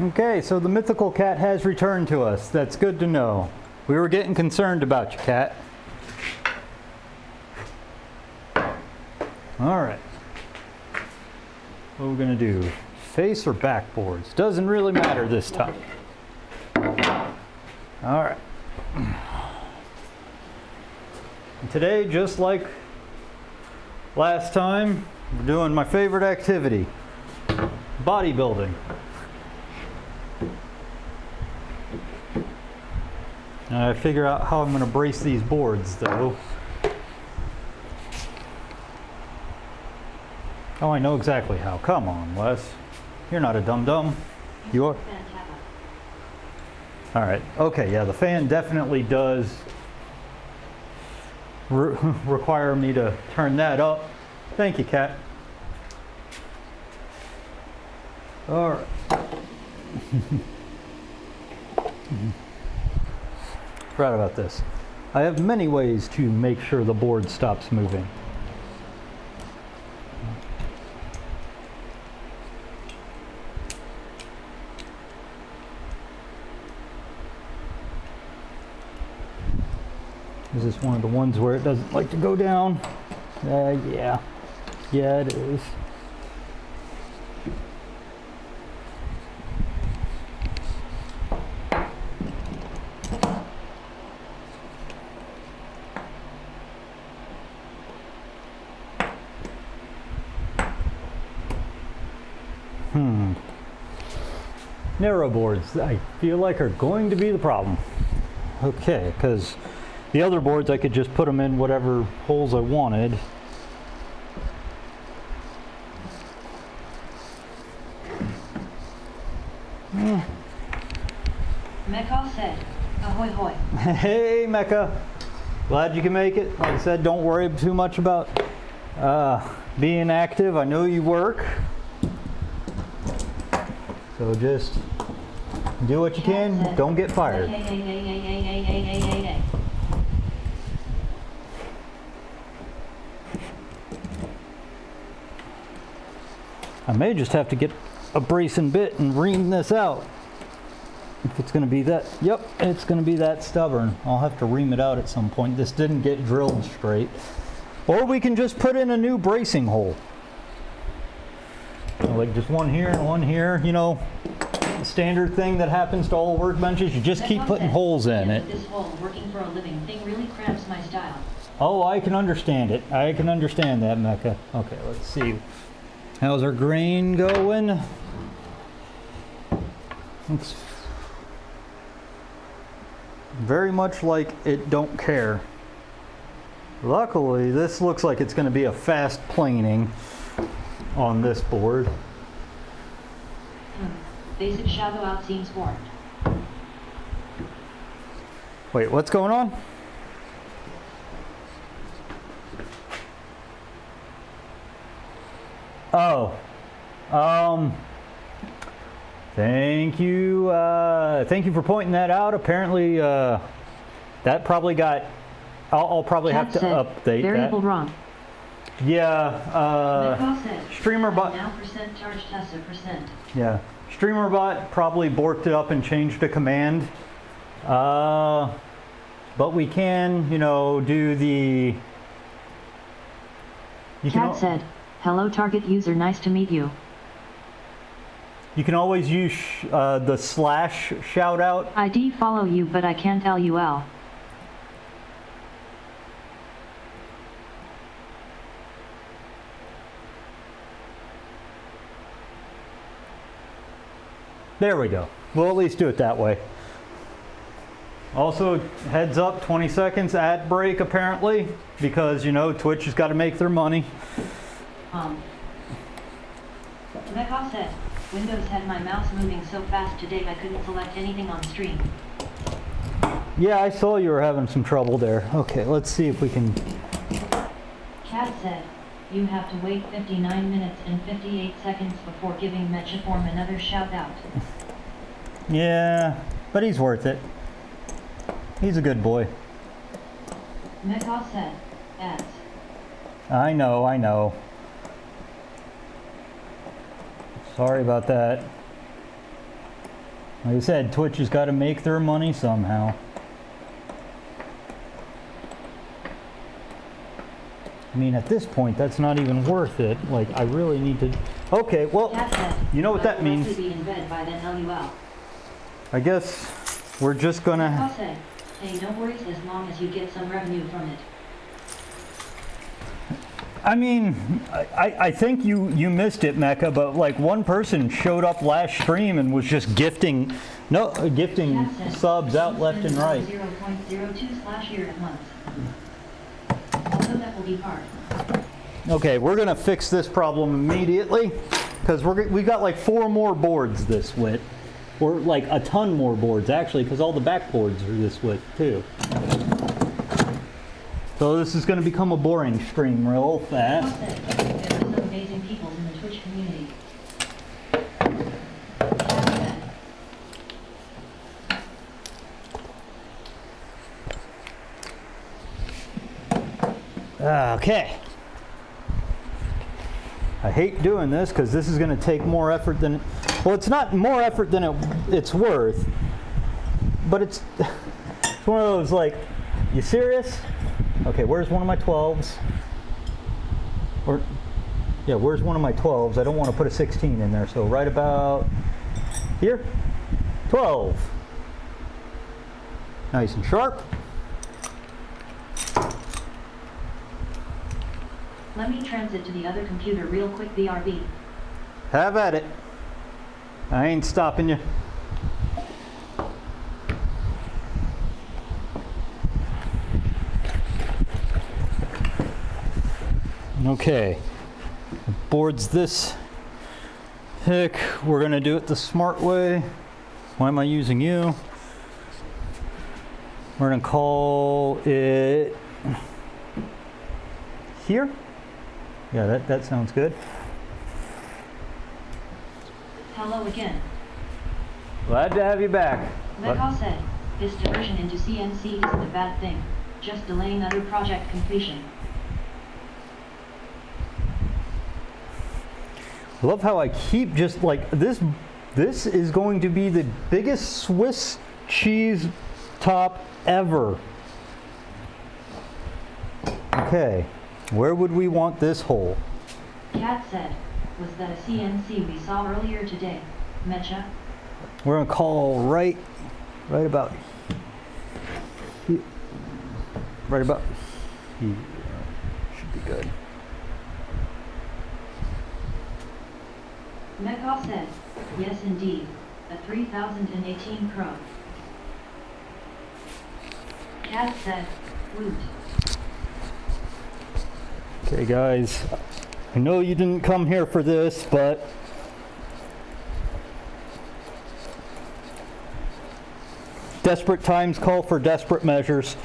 Okay, so the mythical cat has returned to us. That's good to know. We were getting concerned about you, cat. Alright. What are we going to do? Face or backboards? Doesn't really matter this time. Alright. Today, just like last time, we're doing my favorite activity, bodybuilding. I figure out how I'm going to brace these boards, though. Oh, I know exactly how. Come on, Wes. You're not a dum-dum. You are? All right. Okay, yeah, the fan definitely does require me to turn that up. Thank you, Kat. All right. Forgot about this. I have many ways to make sure the board stops moving. Is this one of the ones where it doesn't like to go down? Yeah. Yeah, it is. Narrow boards, I feel like, are going to be the problem. Okay, because the other boards I could just put them in whatever holes I wanted. Mecca said, ahoy hoy. Hey Mecca, glad you can make it. Like I said, don't worry too much about being active. I know you work. So just do what you can, don't get fired. I may just have to get a bracing bit and ream this out. If it's going to be that, yep, it's going to be that stubborn. I'll have to ream it out at some point. This didn't get drilled straight. Or we can just put in a new bracing hole. Like just one here and one here, you know, the standard thing that happens to all workbenches. You just keep putting holes in it. This whole working for a living thing really cramps my style. Oh, I can understand it. I can understand that, Mecca. Okay, let's see. How's our grain going? It's very much like it don't care. Luckily, this looks like it's going to be a fast planing on this board. Basic shadow out seems formed. Wait, what's going on? Oh, thank you for pointing that out. Apparently, that probably got. I'll probably have to update variable that. Wrong. Yeah, StreamerBot. Now percent charge test of percent. Yeah, StreamerBot probably borked it up and changed a command. But we can, you know, do the. Cat said, "Hello, target user. Nice to meet you." You can always use the slash shout out. ID follow you, but I can't LUL. There we go. We'll at least do it that way. Also, heads up, 20 seconds ad break apparently, because, you know, Twitch has got to make their money. Mecca said, Windows had my mouse moving so fast today I couldn't select anything on stream. Yeah, I saw you were having some trouble there. Okay, let's see if we can. Cat said, you have to wait 59 minutes and 58 seconds before giving Mechaform another shout out. Yeah, but he's worth it. He's a good boy. Mecca said, ads. I know. Sorry about that. Like I said, Twitch has got to make their money somehow. I mean, at this point, that's not even worth it. Like, I really need to... Okay, well, you know what that means. Be in bed by then, LUL. I guess we're just gonna... Hey, no worries as long as you get some revenue from it. I mean, I think you missed it, Mecca, but like one person showed up last stream and was just gifting subs out left and right. 0.02/year at once. Also, that will be hard. Okay, we're gonna fix this problem immediately because we got like 4 more boards this width, or like a ton more boards actually, because all the back boards are this width too. So this is going to become a boring stream real fast. There are some amazing people in the Twitch community. Okay. I hate doing this because this is going to take more effort than... Well, it's not more effort than it's worth, but it's one of those like, you serious? Okay, where's one of my 12s? Or, yeah, where's one of my 12s? I don't want to put a 16 in there, so right about here. 12. Nice and sharp. Let me transit to the other computer real quick, BRB. Have at it. I ain't stopping you. Okay, board's this thick. We're gonna do it the smart way. Why am I using you? We're gonna call it here. Yeah, that sounds good. Hello again. Glad to have you back. Mekal said, this diversion into CNC isn't a bad thing, just delaying other project completion. I love how I keep just like this. This is going to be the biggest Swiss cheese top ever. Okay, where would we want this hole? Kat said, was that a CNC we saw earlier today, Mecha? We're gonna call right about here. Right about here. Should be good. Mekal said, yes indeed, a 3018 Pro. Kat said, woot. Okay guys, I know you didn't come here for this, but desperate times call for desperate measures.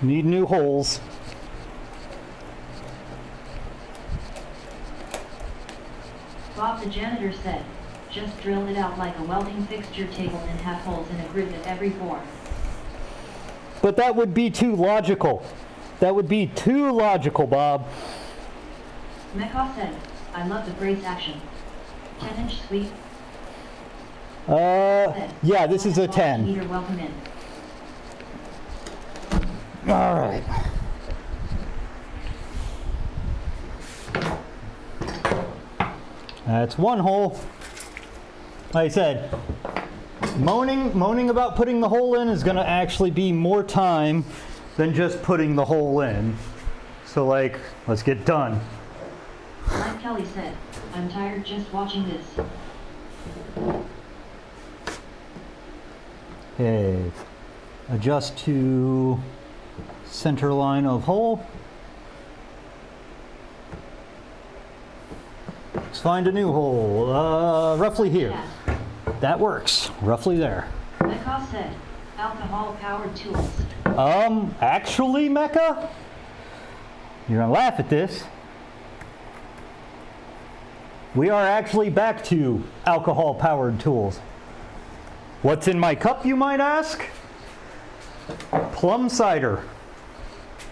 Need new holes. Bob the janitor said, just drill it out like a welding fixture table and have holes in a grid at every bore. But that would be too logical. That would be too logical, Bob. Mekal said, I love the brace action. 10-inch sweep. Yeah, this is a 10. Meter, welcome in. All right. That's one hole. Like I said, moaning about putting the hole in is going to actually be more time than just putting the hole in. So like, let's get done. Like Kelly said, I'm tired just watching this. Okay, adjust to center line of hole. Let's find a new hole, roughly here. Yeah. That works, roughly there. Mekal said, alcohol-powered tools. Actually, Mecca, you're gonna laugh at this. We are actually back to alcohol-powered tools. What's in my cup, you might ask? Plum cider.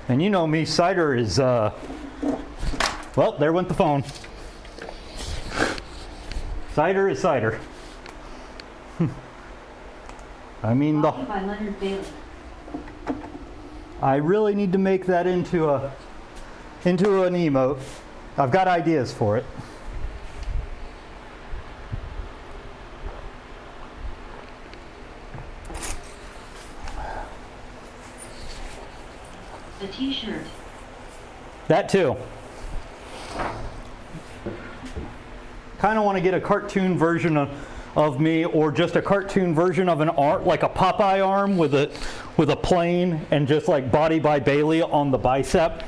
And you know me, cider is, well, there went the phone. Cider is cider. I mean, Coffee by Leonard Bailey. I really need to make that into an emote. I've got ideas for it. A t-shirt. That too. Kind of want to get a cartoon version of me, or just a cartoon version of an arm, like a Popeye arm with a plane, and just like Body by Bailey on the bicep.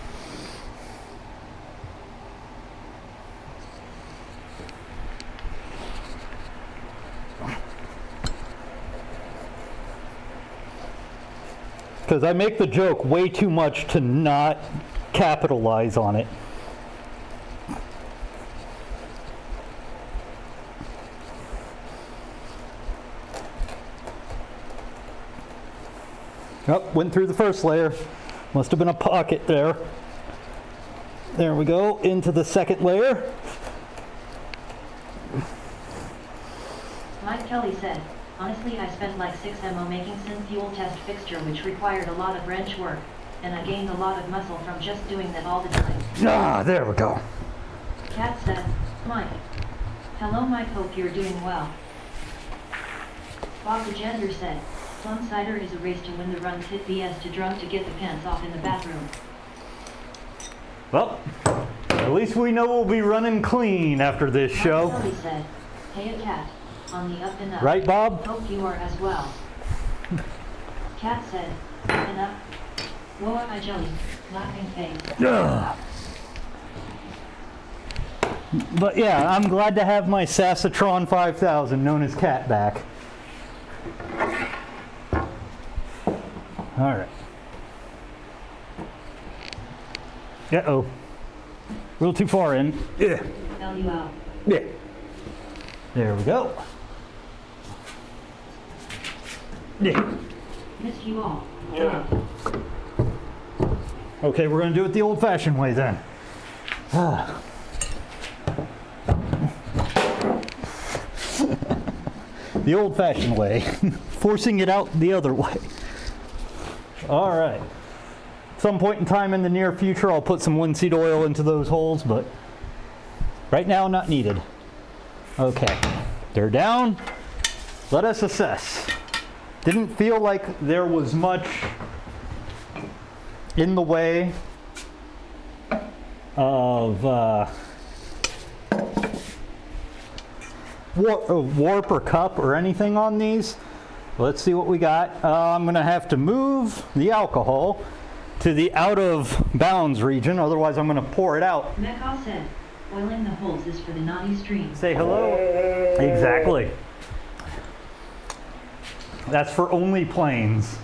Because I make the joke way too much to not capitalize on it. Oh, went through the first layer. Must have been a pocket there. There we go, into the second layer. Mike Kelly said, honestly I spent like 6 MO making Syn fuel test fixture which required a lot of wrench work, and I gained a lot of muscle from just doing that all the time. Ah, there we go. Kat said, Mike. Hello Mike, hope you're doing well. Bob the Gender said, Plum Cider is a race to win the runs, hit BS to drunk to get the pants off in the bathroom. Well, at least we know we'll be running clean after this show. Kelly said, hey a cat, on the up and up. Right, Bob? Hope you are as well. Kat said, up and up. Whoa, I jelly, laughing face. Ugh. But yeah, I'm glad to have my Sassatron 5000, known as Cat, back. All right. Uh-oh. A little too far in. Yeah. LUL. Yeah. There we go. Yeah. Missed you all. Yeah. Okay, we're going to do it the old-fashioned way then. The old-fashioned way. Forcing it out the other way. All right. Some point in time in the near future, I'll put some linseed oil into those holes, but right now, not needed. Okay, they're down. Let us assess. Didn't feel like there was much in the way of warp or cup or anything on these. Let's see what we got. I'm going to have to move the alcohol to the out of bounds region, otherwise I'm going to pour it out. Mecca said, oiling the holes is for the naughty stream. Say hello. Exactly. That's for only planes.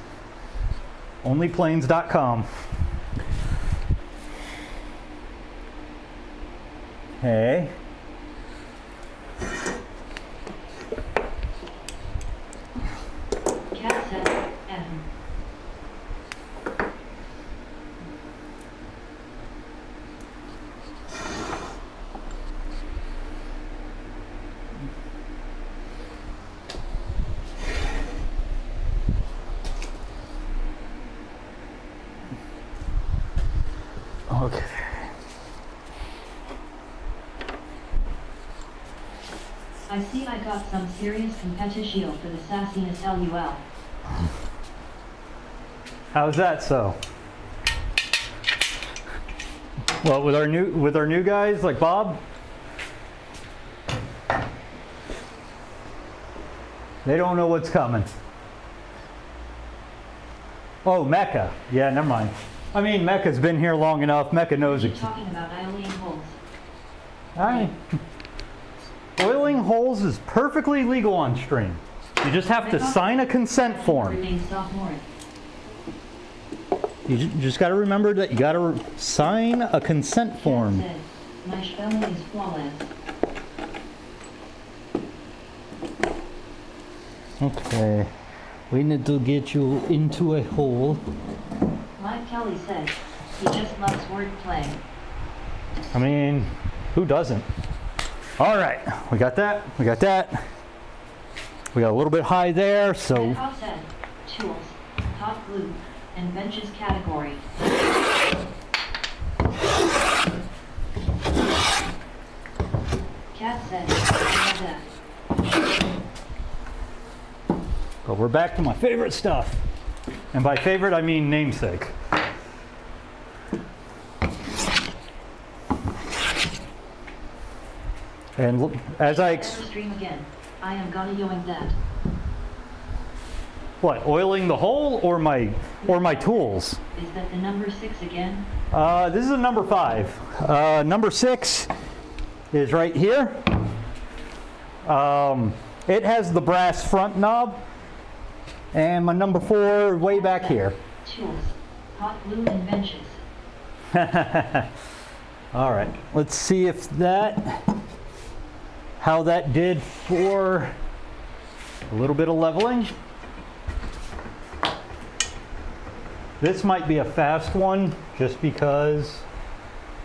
Onlyplanes.com. Hey. Cat said, Okay. I see I got some serious competition for the sassiness LUL. How's that so? Well, with our new guys like Bob, they don't know what's coming. Oh, Mecca. Yeah, never mind. I mean, Mecca's been here long enough. Mecca knows You're it. talking about oiling holes. Oiling holes is perfectly legal on stream. You just have to sign a consent form. Remain sophomoric. You just got to remember that you got to sign a consent form. Cat said, my spelling is flawless. Okay. We need to get you into a hole. Mike Kelly said, he just loves wordplay. I mean, who doesn't? All right, we got that. We got that. We got a little bit high there, so And offset, tools, hot glue, and benches category. Cat said, I love that. but we're back to my favorite stuff. And by favorite, I mean namesake. And as I Never stream again. I am gonna yoing that. what, oiling the hole or my tools? Is that the number 6 again? This is a number 5. Number 6 is right here. It has the brass front knob, and my number 4 way back here. Tools, hot glue, and benches. All right, let's see if how that did for a little bit of leveling. This might be a fast one just because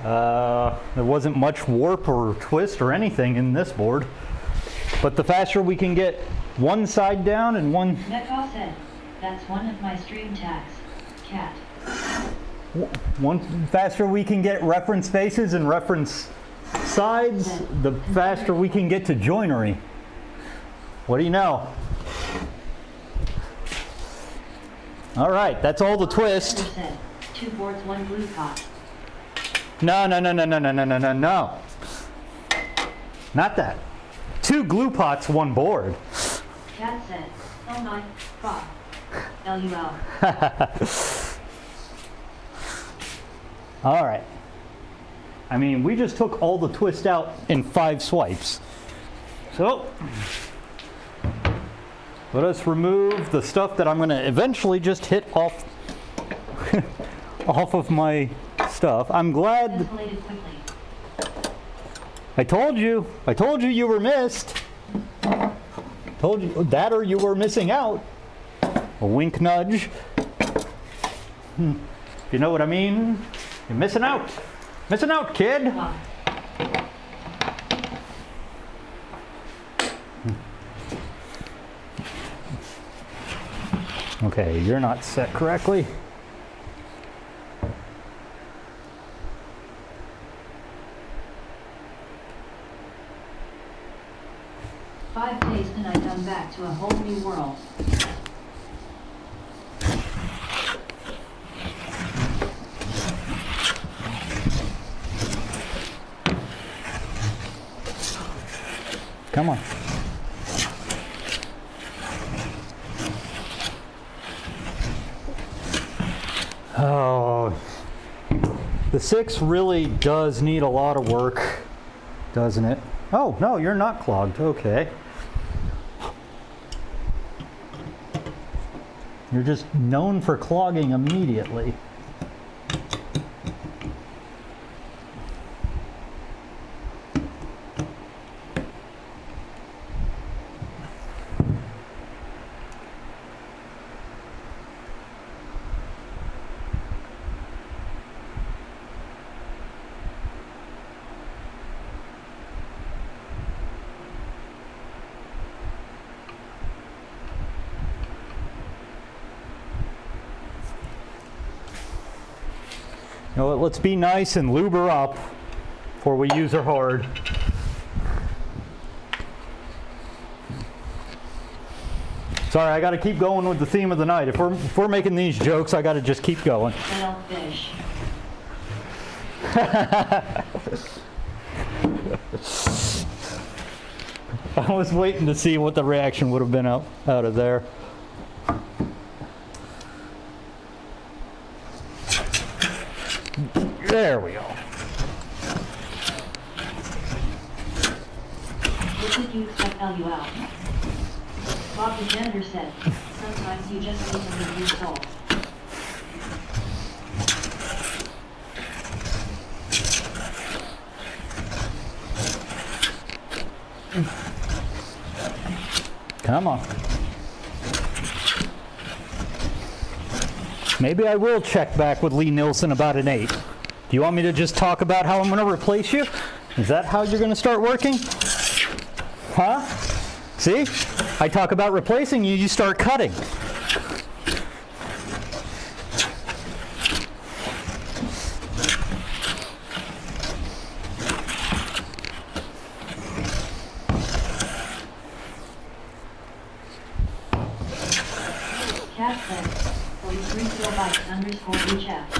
there wasn't much warp or twist or anything in this board. But the faster we can get one side down and one... Metcalf said, that's one of my stream tags. Cat. One faster we can get reference faces and reference sides, the faster we can get to joinery. What do you know? All right, that's all the twist. Said, 2 boards, 1 glue pot. No. Not that. 2 glue pots, 1 board. Cat said, oh my, fuck. LUL. All right. I mean, we just took all the twist out in 5 swipes. So, let us remove the stuff that I'm going to eventually just hit off off of my stuff. I'm glad. Escalated quickly. I told you you were missed. Told you that, or you were missing out. A wink nudge. You know what I mean? You're missing out. Missing out, kid. Wow. Okay, you're not set correctly. Five days tonight, I'm back to a whole new world. Come on. Oh, the 6 really does need a lot of work, doesn't it? Oh, no, you're not clogged. Okay. You're just known for clogging immediately. You know what, let's be nice and lube her up before we use her hard. Sorry, I got to keep going with the theme of the night. If we're making these jokes, I got to just keep going. Selfish. I was waiting to see what the reaction would have been out of there. There we go. What did you expect LUL? Bob the janitor said, sometimes you just need to leave your soul. Come on. Maybe I will check back with Lee Nilsson about an 8. Do you want me to just talk about how I'm going to replace you? Is that how you're going to start working? Huh? See? I talk about replacing you, you start cutting. Cat said, 43 kilobytes _ chat.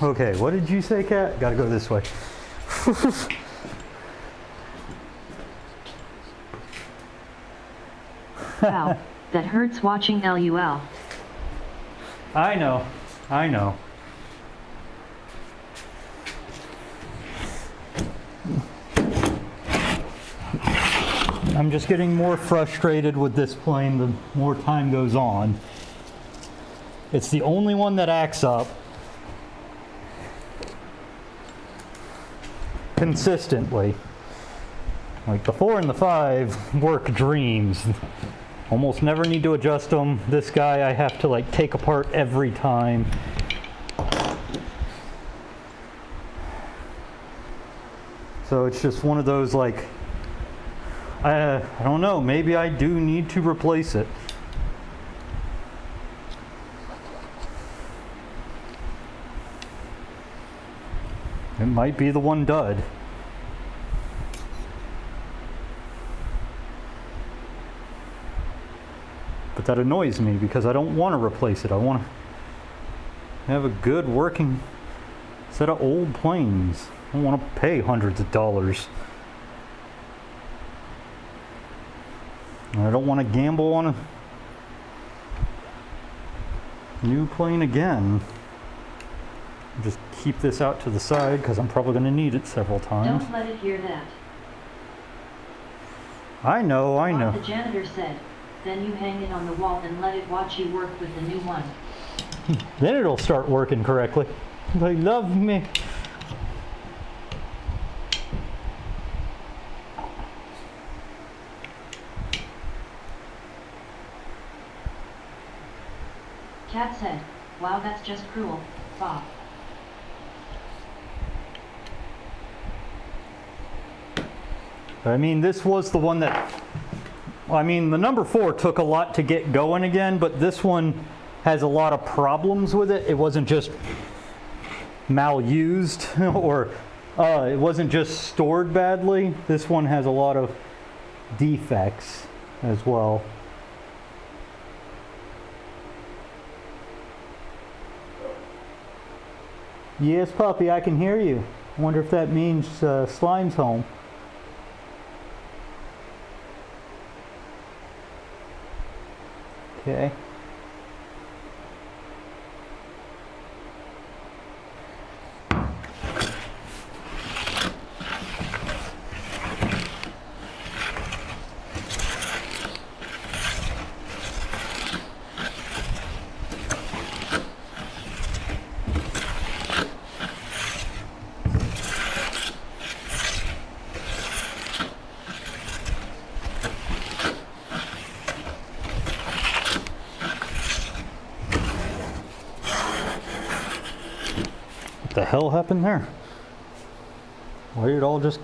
Okay, what did you say, Kat? Gotta go this way. Wow, that hurts watching LUL. I know, I know. I'm just getting more frustrated with this plane the more time goes on. It's the only one that acts up consistently. Like the 4 and the 5 work dreams. Almost never need to adjust them. This guy I have to like take apart every time. So it's just one of those like, I don't know, maybe I do need to replace it. It might be the one dud. But that annoys me because I don't want to replace it. I want to have a good working set of old planes. I don't want to pay hundreds of dollars. And I don't want to gamble on a new plane again. Just keep this out to the side because I'm probably going to need it several times. Don't let it hear that. I know, I know. What the janitor said. Then you hang it on the wall and let it watch you work with the new one. Then it'll start working correctly. They love me. Cat said, wow, that's just cruel, Bob. I mean, this was the one that, I mean, the number 4 took a lot to get going again, but this one has a lot of problems with it. It wasn't just malused or it wasn't just stored badly. This one has a lot of defects as well. Yes, puppy, I can hear you. I wonder if that means Slime's home. Okay. What the hell happened there? Why did it all just...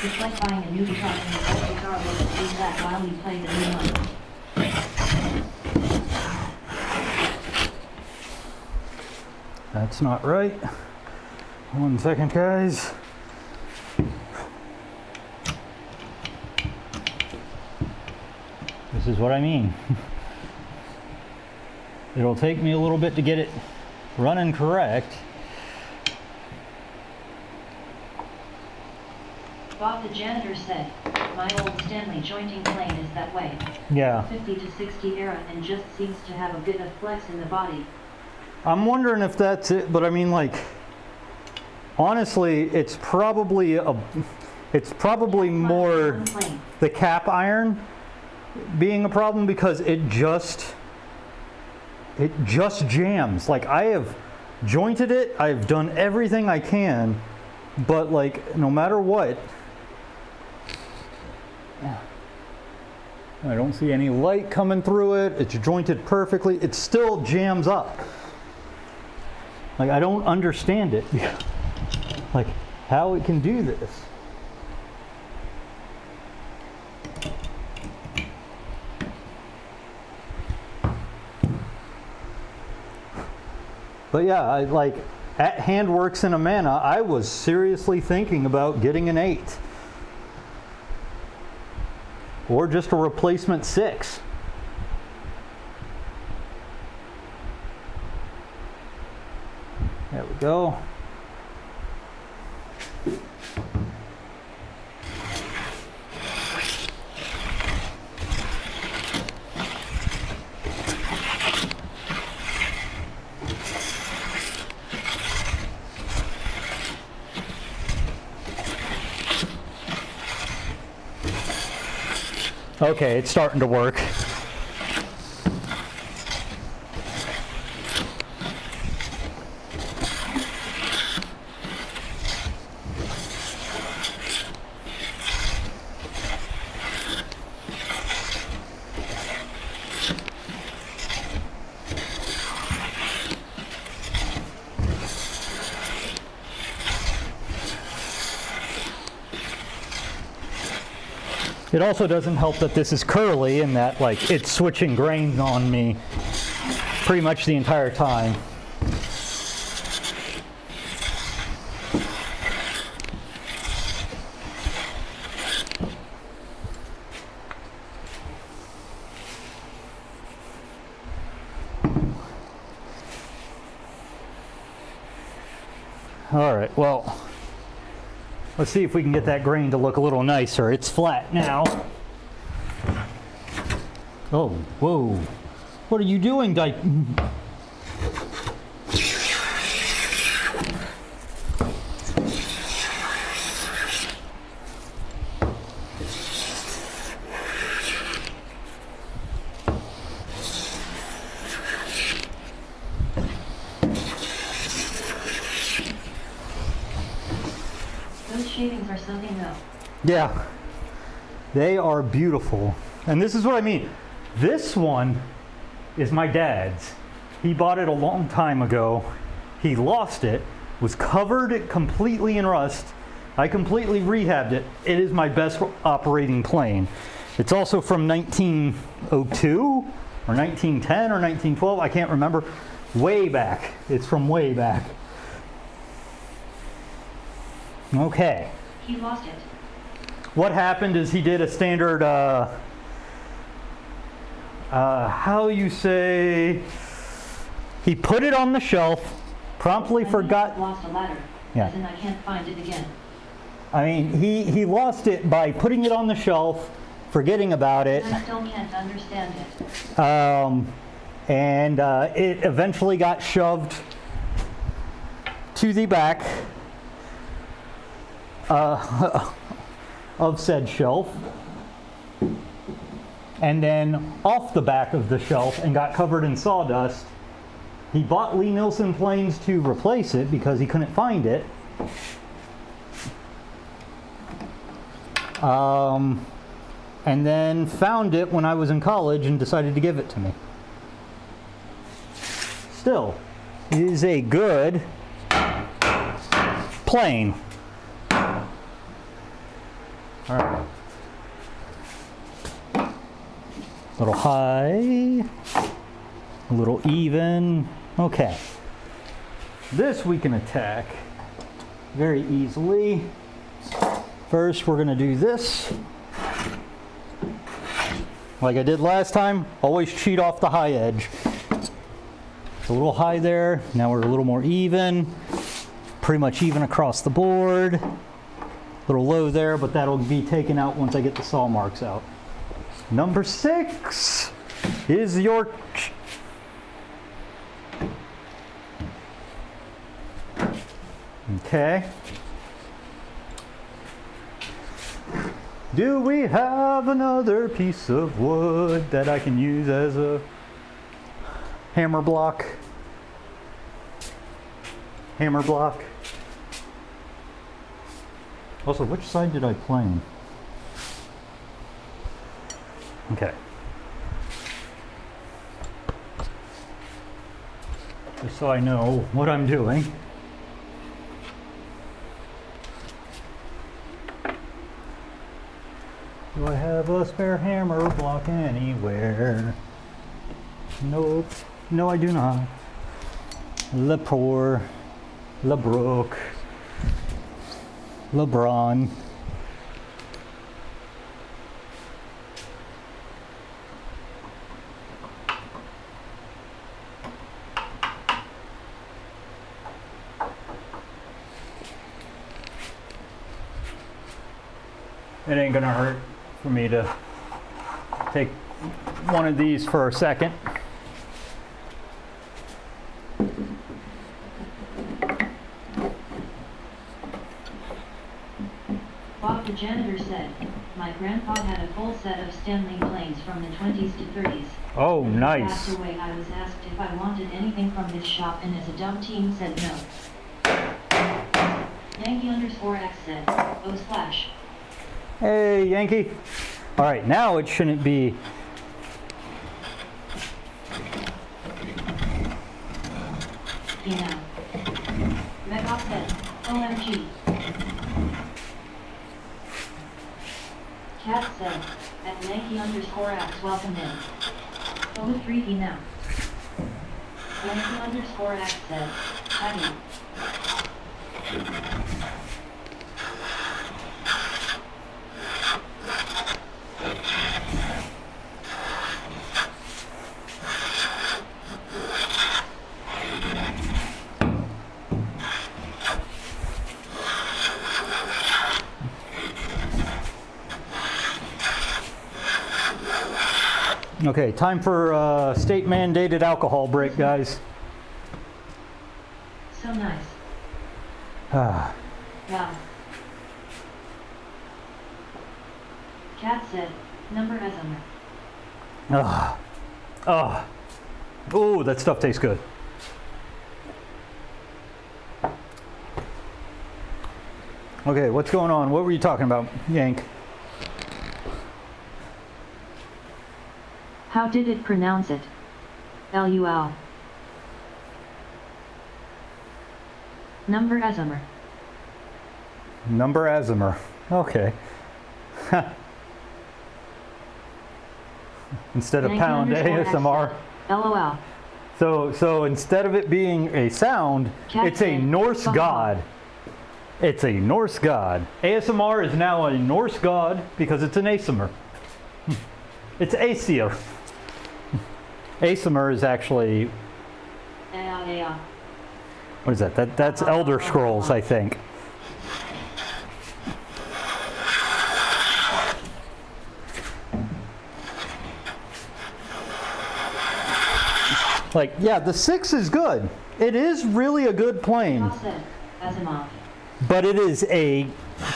It's like buying a new guitar and the old guitar will do that while you play the new one. That's not right. 1 second, guys. This is what I mean. It'll take me a little bit to get it running correct. Bob the janitor said, my old Stanley jointing plane is that way. Yeah. 50 to 60 era and just seems to have a bit of flex in the body. I'm wondering if that's it, but I mean, like, honestly, it's probably It's probably more the cap iron being a problem because it just jams. Like, I have jointed it, I've done everything I can, but like no matter what, I don't see any light coming through it. It's jointed perfectly. It still jams up. Like, I don't understand it. Like, how it can do this. But yeah, I like at Handworks in Amana, I was seriously thinking about getting an 8. Or just a replacement 6. There we go. Okay, it's starting to work. It also doesn't help that this is curly and that like it's switching grains on me pretty much the entire time. All right, well, let's see if we can get that grain to look a little nicer. It's flat now. Oh, whoa. What are you doing, Dyke? Those shavings are something though. Yeah, they are beautiful. And this is what I mean. This one is my dad's. He bought it a long time ago. He lost it, was covered completely in rust. I completely rehabbed it. It is my best operating plane. It's also from 1902 or 1910 or 1912. I can't remember. Way back. It's from way back. Okay. He lost it. What happened is he did a standard, how you say, he put it on the shelf, promptly forgot. Lost a ladder. Yeah. As in I can't find it again. I mean, he lost it by putting it on the shelf, forgetting about it. I still can't understand it. And it eventually got shoved to the back of said shelf, and then off the back of the shelf and got covered in sawdust. He bought Lee Nielsen planes to replace it because he couldn't find it. And then found it when I was in college and decided to give it to me. Still, it is a good plane. All right. A little high, a little even. Okay. This we can attack very easily. First, we're going to do this. Like I did last time, always cheat off the high edge. It's a little high there. Now we're a little more even. Pretty much even across the board. A little low there, but that'll be taken out once I get the saw marks out. Number 6 is your... Okay. Do we have another piece of wood that I can use as a hammer block? Hammer block. Also, which side did I plane? Okay. Just so I know what I'm doing. Do I have a spare hammer block anywhere? Nope. No, I do not. Le Pour, LeBrook, LeBron. It ain't gonna hurt for me to take one of these for a second. Bob the janitor said, my grandpa had a full set of Stanley planes from the 20s to 30s. Oh, When he nice. passed away, I was asked if I wanted anything from his shop, and as a dumb teen said no. Yankee_X said, oh slash. Hey, Yankee. All right, now it shouldn't be. You know. Megop said, OMG. Cat said, at Yankee_X welcome in. Oh 3 now. Yankee_X said, Patty. Okay, time for state mandated alcohol break, guys. So nice. Ah, Wow. Cat said, number Ezimer. ah, ah. Ooh, that stuff tastes good. Okay, what's going on? What were you talking about, Yank? How did it pronounce it? LUL. Number Ezimer. Number Azimer. Okay. Instead of pound, ASMR. LOL. So instead of it being a sound, Cat it's a said, Norse "Fuck god. It's a Norse god. ASMR is now a Norse god because it's an Aesimer. It's Aesir. Aesimer is actually, Yeah. what is that? That's Elder Scrolls, I think. Like, yeah, the 6 is good. It is really a good plane. How said, Asimov. But it is a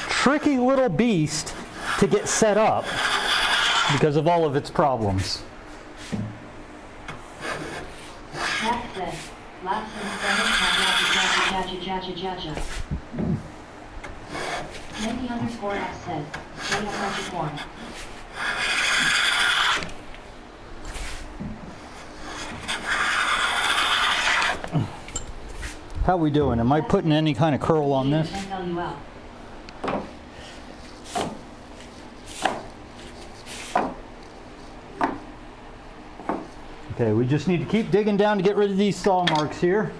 tricky little beast to get set up because of all of its problems. Cat said, laps and jaja. Yankee_X said, data form. How we doing? Am I putting any kind of curl on this? LUL. Okay, we just need to keep digging down to get rid of these saw marks here.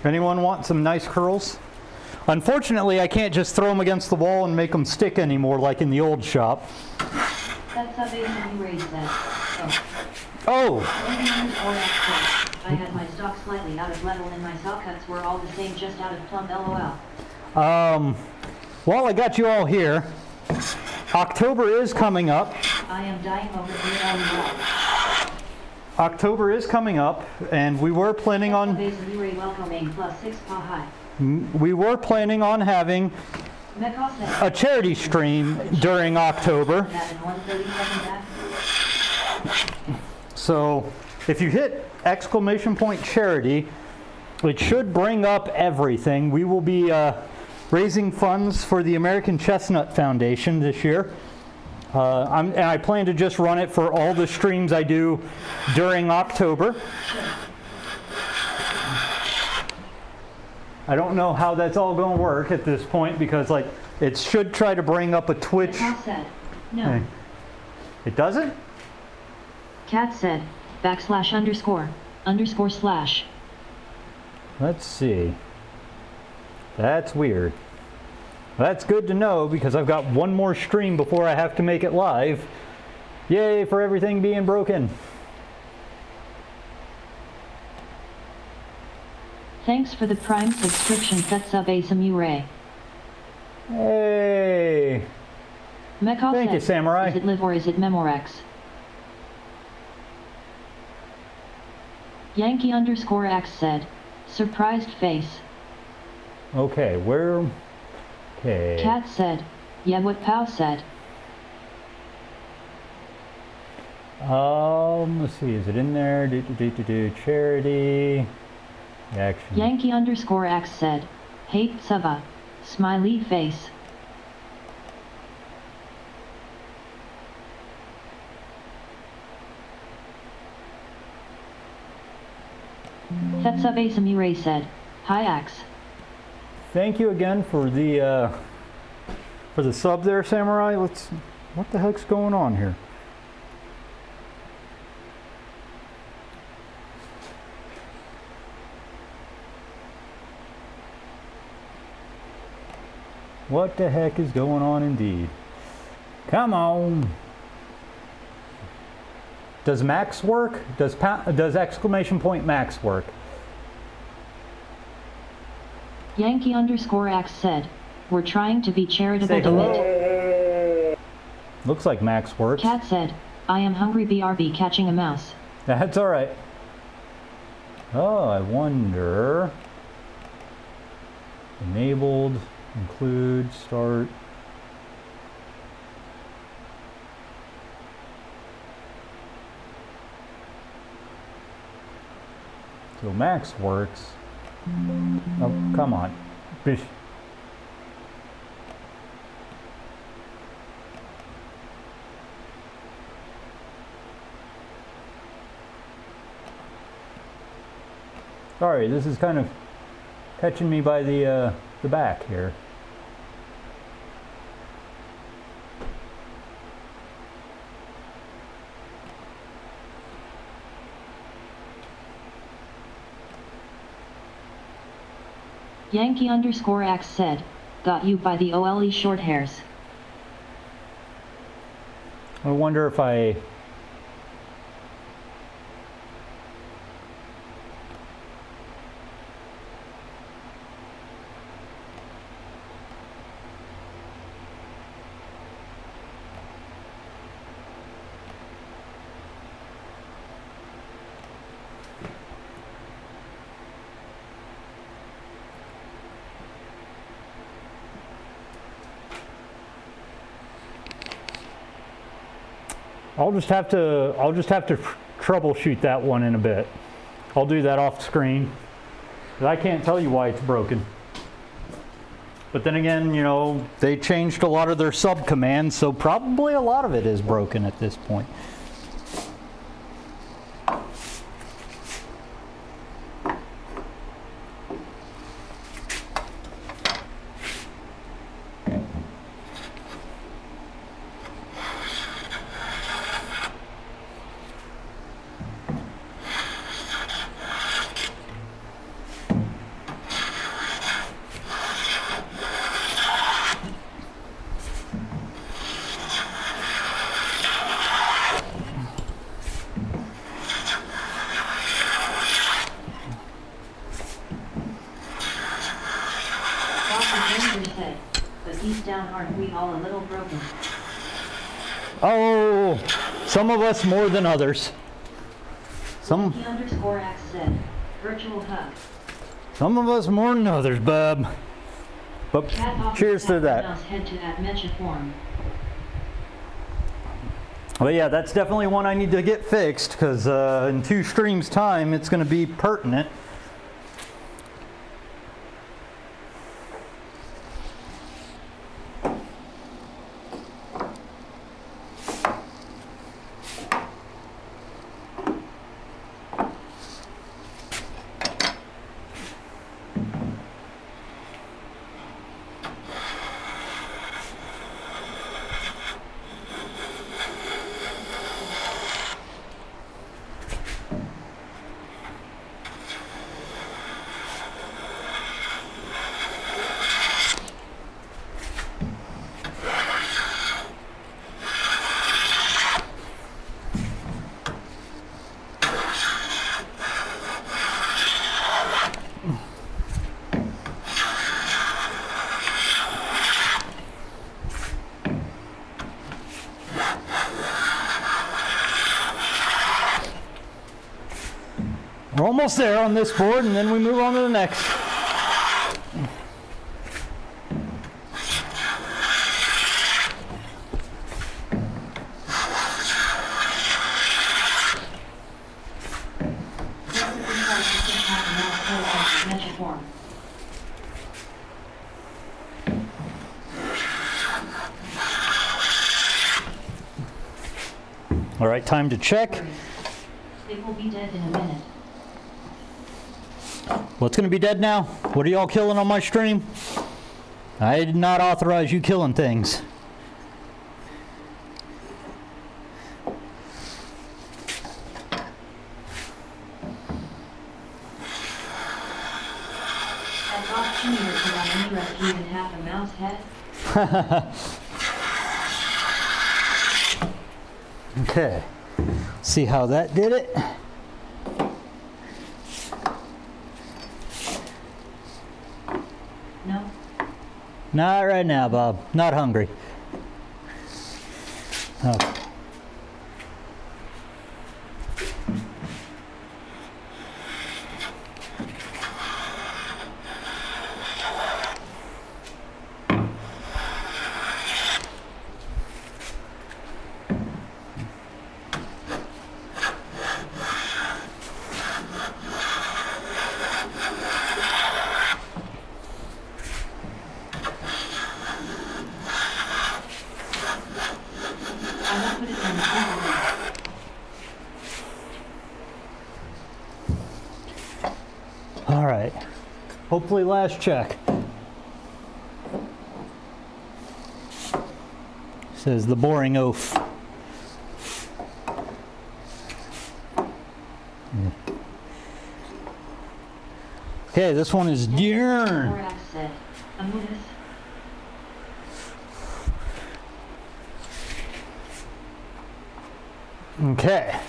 Anyone want some nice curls? Unfortunately, I can't just throw them against the wall and make them stick anymore like in the old shop. That's how they should be raised then. Oh! I had my stock slightly out of level and my saw cuts were all the same, just out of plumb LOL. While I got you all here, October is coming up. I am dying over here LOL. October is coming up, and we were planning on welcoming +6 Pahai. we were planning on having a charity stream during October. So if you hit !charity, it should bring up everything. We will be raising funds for the American Chestnut Foundation this year. And I plan to just run it for all the streams I do during October. I don't know how that's all going to work at this point because, like, it should try to bring up a Twitch. Said, no. Hey. It doesn't? Cat said, /__/. Let's see. That's weird. That's good to know because I've got one more stream before I have to make it live. Yay for everything being broken. Thanks for the Prime subscription, Fetsub Samurai. Hey. Mekal Thank you, Samurai. Is it live or is it Memorex? Yankee_X said, surprised face. Okay, where... Okay. Cat said, yeah, what Pow said. Let's see, is it in there? Charity. Action. Yankee_X said, hate Sava. Smiley face. Fetsub Samurai said, hi Axe. Thank you again for the sub there, Samurai. What the heck's going on here? What the heck is going on indeed? Come on. Does Max work? Does !Max work? Yankee_X said, we're trying to be charitable. Say hello. Looks like Max works. Cat said, I am hungry BRB catching a mouse. That's alright. Oh, I wonder. Enabled, include, start. So Max works. Oh, come on. Bish. Sorry, this is kind of catching me by the back here. Yankee_X said, got you by the OLE short hairs. I wonder if I... I'll just have to troubleshoot that one in a bit. I'll do that off screen. I can't tell you why it's broken. But then again, you know, they changed a lot of their sub commands, so probably a lot of it is broken at this point. Oh, some of us more than others. Some Yankee_Axe said, virtual hug. Some of us more than others, bub. But Cat offers cheers to Cat that. Mouse head to that mecha form. Well, yeah, that's definitely one I need to get fixed because in 2 streams' time, it's going to be pertinent. We're almost there on this board, and then we move on to the next. Mecha form. All right, time to check. It will be dead in a minute. What's going to be dead now? What are y'all killing on my stream? I did not authorize you killing things. That cost 2 years to buy any rescue and half a mouse head. Okay. See how that did it? No? Not right now, Bob. Not hungry. Okay. I will put it on the table. All right. Hopefully last check. Says the boring oaf. Okay, this one is Dern. TechnoAxe said, Amutus. Okay.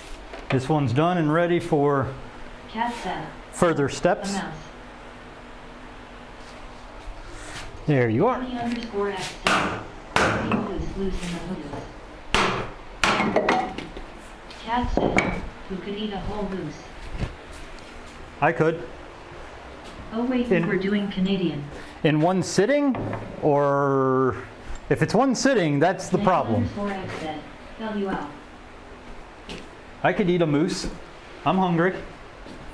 This one's done and ready for Cat said, further a steps. mouse. There you are. Yankee_Axe said, loose in the hoodoo. Cat said, who could eat a whole moose? I could. Oh wait, we were doing Canadian. In one sitting, or if it's one sitting, that's the problem. Yankee_Axe said, fell you out. I could eat a moose. I'm hungry.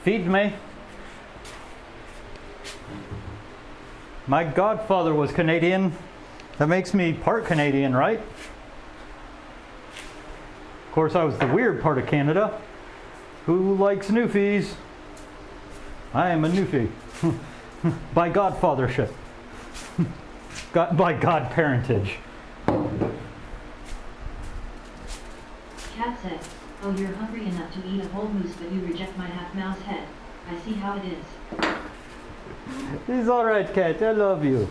Feed me. My godfather was Canadian. That makes me part Canadian, right? Of course, I was the weird part of Canada. Who likes Newfies? I am a Newfie. By godfathership. By godparentage. Cat said, oh, you're hungry enough to eat a whole moose, but you reject my half mouse head. I see how it is. He's alright, Cat. I love you.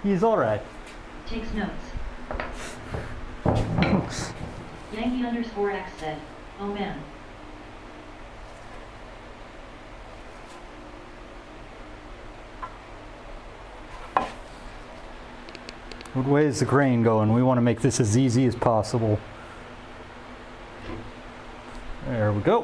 He's alright. Takes notes. Yankee_Axe said, oh man. What way is the grain going? We want to make this as easy as possible. There we go.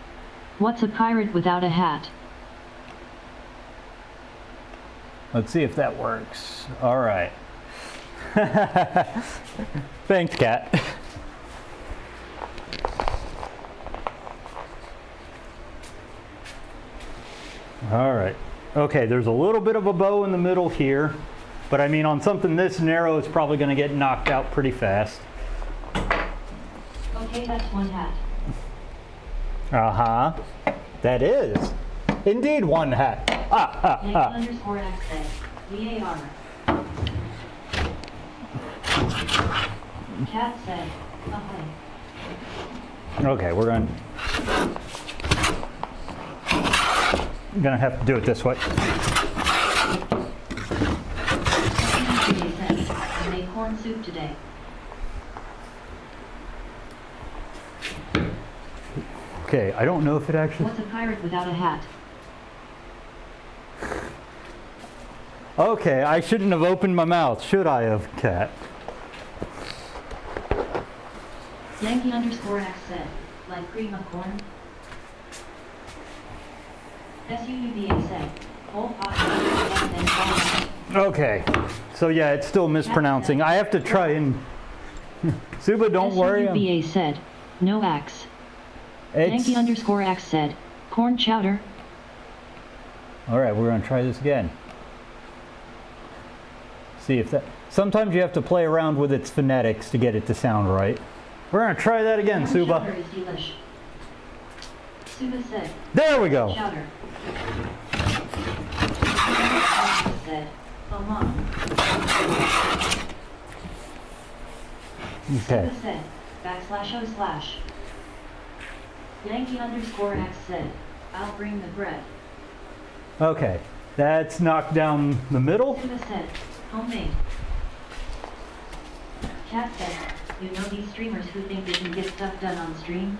What's a pirate without a hat? Let's see if that works. All right. Thanks, Cat. All right. Okay, there's a little bit of a bow in the middle here, but I mean on something this narrow, it's probably going to get knocked out pretty fast. Okay, that's one hat. Uh-huh. That is indeed one hat. Underscore access. VAR. Cat said, ahoy. Okay, we're going to have to do it this way. I made corn soup today. Okay, I don't know if it actually... What's a pirate without a hat? Okay, I shouldn't have opened my mouth, should I have, Cat? Yankee underscore X said, like cream of corn. SUUBA said, whole pot. Okay, so yeah, it's still mispronouncing. I have to try and... Suba, don't worry. SUUBA said, no axe. Yankee underscore X said, corn chowder. All right, we're going to try this again. See if that... Sometimes you have to play around with its phonetics to get it to sound right. We're going to try that again, corn Suba. Chowder is delish. Suba said, there we go. Chowder. Said, Mom. Okay. Suba said, /o/ Yankee underscore X said, I'll bring the bread. Okay, that's knocked down the middle. Suba said, homemade. Cat said, you know these streamers who think they can get stuff done on stream?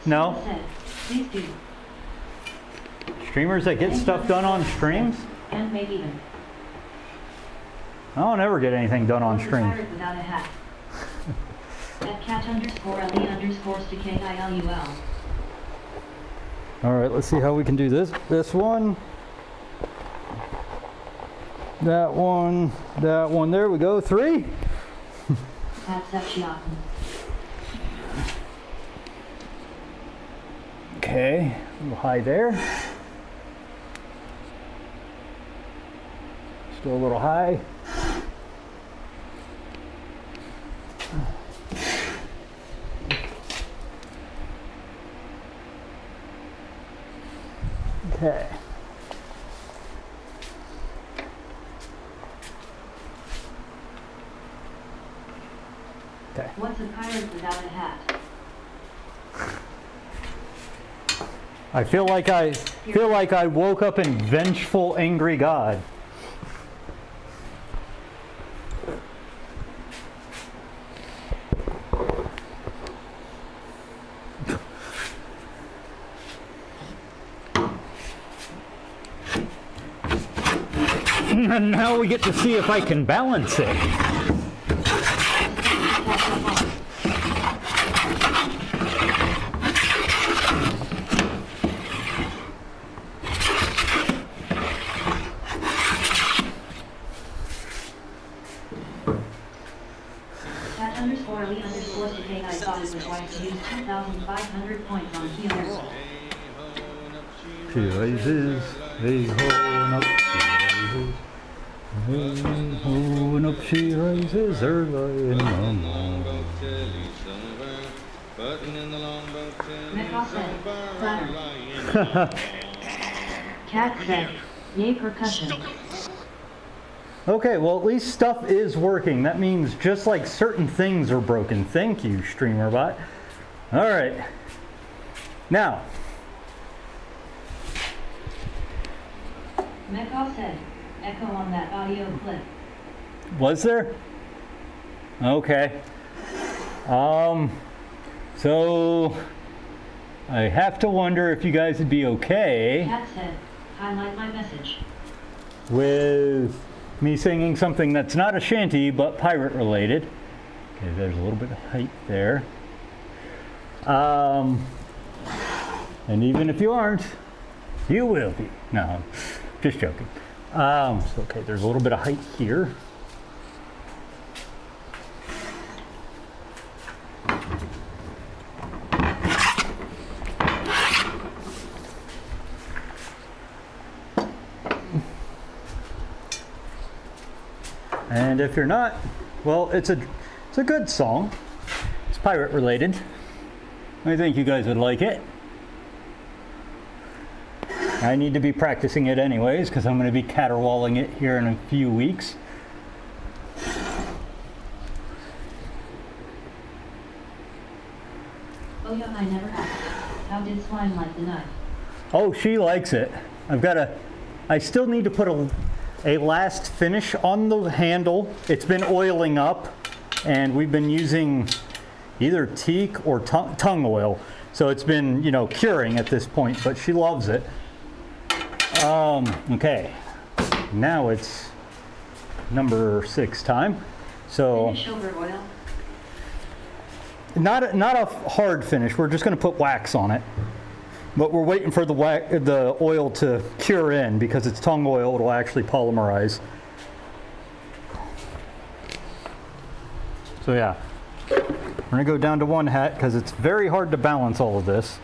No. Suba said, please do. Streamers that get stuff done on streams? And maybe even. I don't ever get anything done on What's a stream. pirate without a hat? At cat underscore LE underscore STKILUL. All right, let's see how we can do this. This one. That one. That one. There we go. 3. That's Epsiaten. Okay. A little high there. Still a little high. Okay. Okay. What's a pirate without a hat? I feel like I woke up in vengeful, angry God. And now we get to see if I can balance it. _Lee_Cicade, I thought it was right to use 2,500 points on healers. She rises, they hold up, she rises. Hold up, she rises early in the morning. Metcalf said, flatter. Cat said, yay percussion. Okay, well at least stuff is working. That means just like certain things are broken. Thank you, StreamerBot. All right. Now. Metcalf said, echo on that audio clip. Was there? Okay. So I have to wonder if you guys would be okay Cat said, highlight my message. with me singing something that's not a shanty but pirate related. Okay, there's a little bit of height there. And even if you aren't, you will be. No, just joking. So okay, there's a little bit of height here. And if you're not, well, it's a good song. It's pirate related. I think you guys would like it. I need to be practicing it anyways because I'm going to be caterwauling it here in a few weeks. Oh yeah, I never asked. How did Swine like the knife? Oh, she likes it. I still need to put a last finish on the handle. It's been oiling up and we've been using either teak or tongue oil. So it's been, curing at this point, but she loves it. Okay, now it's number 6 time. So Finish over oil. not a hard finish. We're just going to put wax on it. But we're waiting for the oil to cure in because it's tongue oil. It'll actually polymerize. So yeah, we're going to go down to 1 hat because it's very hard to balance all of this.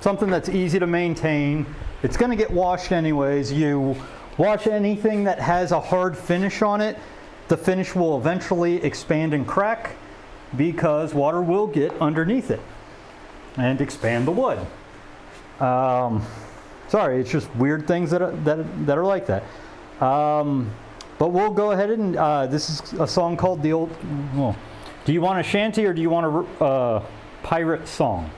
Something that's easy to maintain. It's going to get washed anyways. You wash anything that has a hard finish on it, the finish will eventually expand and crack because water will get underneath it and expand the wood. Sorry, it's just weird things that are like that. But we'll go ahead and this is a song called The Old. Well, do you want a shanty or do you want a pirate song?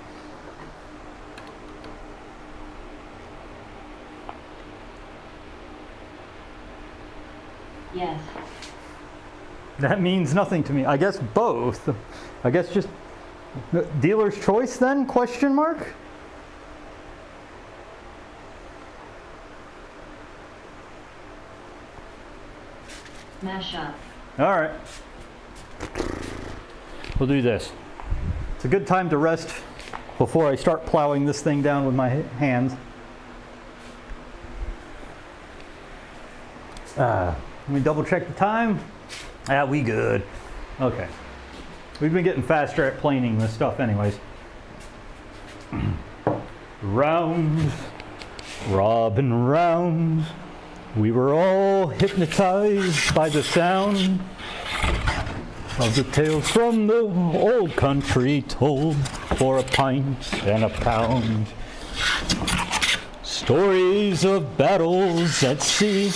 Yes. That means nothing to me. I guess both. I guess just dealer's choice then? Question mark? Mash up. All right. We'll do this. It's a good time to rest before I start plowing this thing down with my hands. Let me double check the time. Yeah, we good. Okay. We've been getting faster at planing this stuff anyways. Round, robin round, we were all hypnotized by the sound of the tales from the old country told for a pint and a pound. Stories of battles at sea,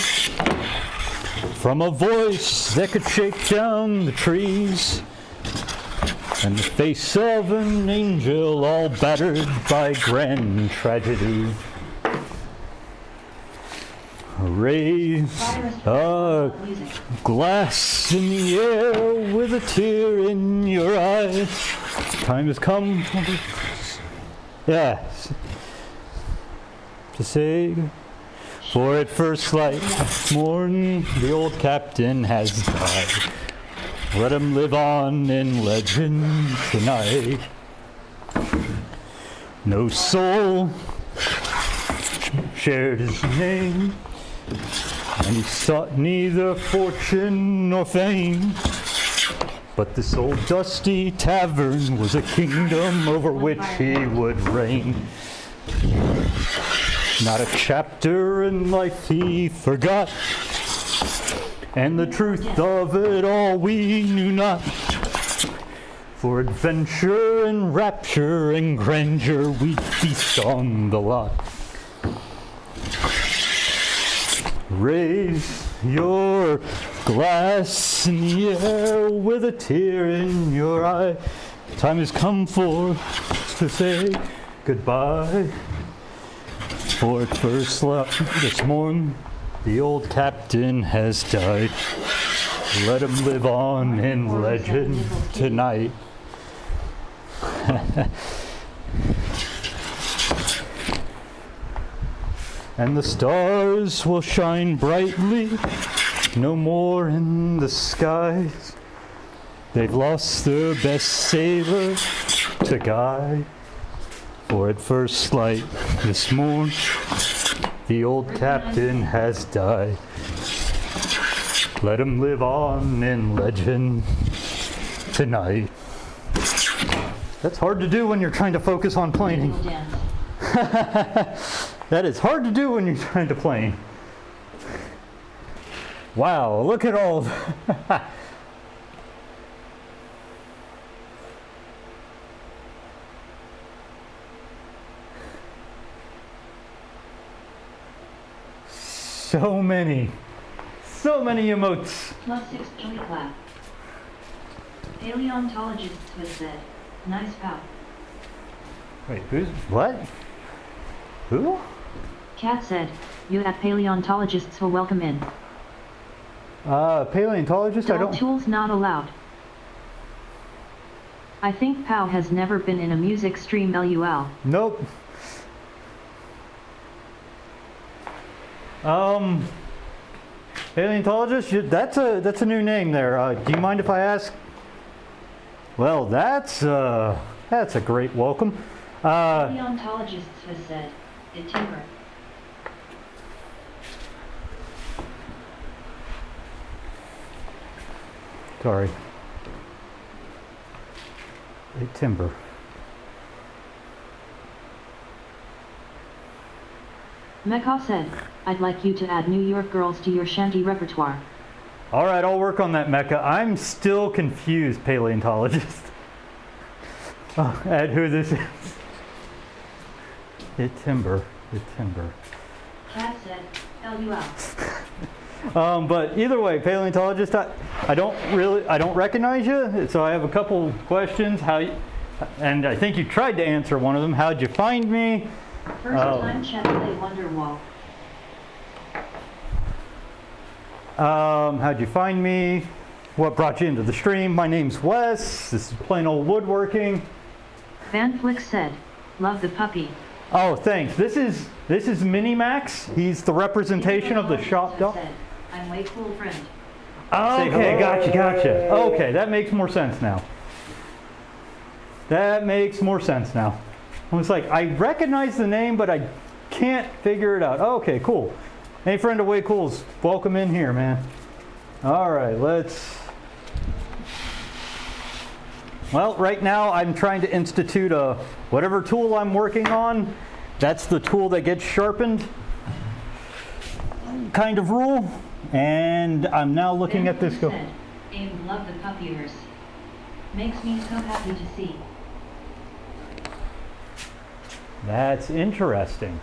from a voice that could shake down the trees, and the face of an angel all battered by grand tragedy. Raise a glass in the air with a tear in your eye. Time has come, yes, to say, for at first light morn the old captain has died. Let him live on in legend tonight. No soul shared his name, and he sought neither fortune nor fame. But this old dusty tavern was a kingdom over which he would reign. Not a chapter in life he forgot, and the truth of it all we knew not. For adventure and rapture and grandeur we'd feast on the lot. Raise your glass in the air with a tear in your eye. Time has come for us to say goodbye. For at first light this morn the old captain has died. Let him live on in legend tonight. And the stars will shine brightly no more in the skies. They've lost their best sailor to guide. For at first light this morn the old captain has died. Let him live on in legend tonight. That's hard to do when you're trying to focus on planing. That is hard to do when you're trying to plane. Wow, look at all. So many emotes. +6 joy clap. Paleontologists was said. Nice pal. Wait, what? Who? Cat said, you at paleontologists will welcome in. Paleontologist? Adult tools not allowed. I think Pow has never been in a music stream LUL. Nope. Paleontologist? That's a new name there. Do you mind if I ask? Well, that's a great welcome. Paleontologists has said, it timber. Sorry. A timber. Mecca said, I'd like you to add New York girls to your shanty repertoire. All right, I'll work on that, Mecca. I'm still confused, paleontologist. At who this is. It timber. Cat said, LUL. But either way, paleontologist, I don't recognize you, so I have a couple questions. And I think you tried to answer one of them. How'd you find me? First time chat play Wonderwall. How'd you find me? What brought you into the stream? My name's Wes. This is plain old woodworking. Van Flick said, love the puppy. Oh, thanks. This is Minimax. He's the representation of the shop dog. I'm way cool friend. Okay, gotcha. Okay, that makes more sense now. I was like, I recognize the name, but I can't figure it out. Okay, cool. Hey, friend of Way Cool's, welcome in here, man. All right, well, right now I'm trying to institute whatever tool I'm working on That's the tool that gets sharpened kind of rule. And I'm now looking at this go. Abe loved the pup ears. Makes me so happy to see. That's interesting.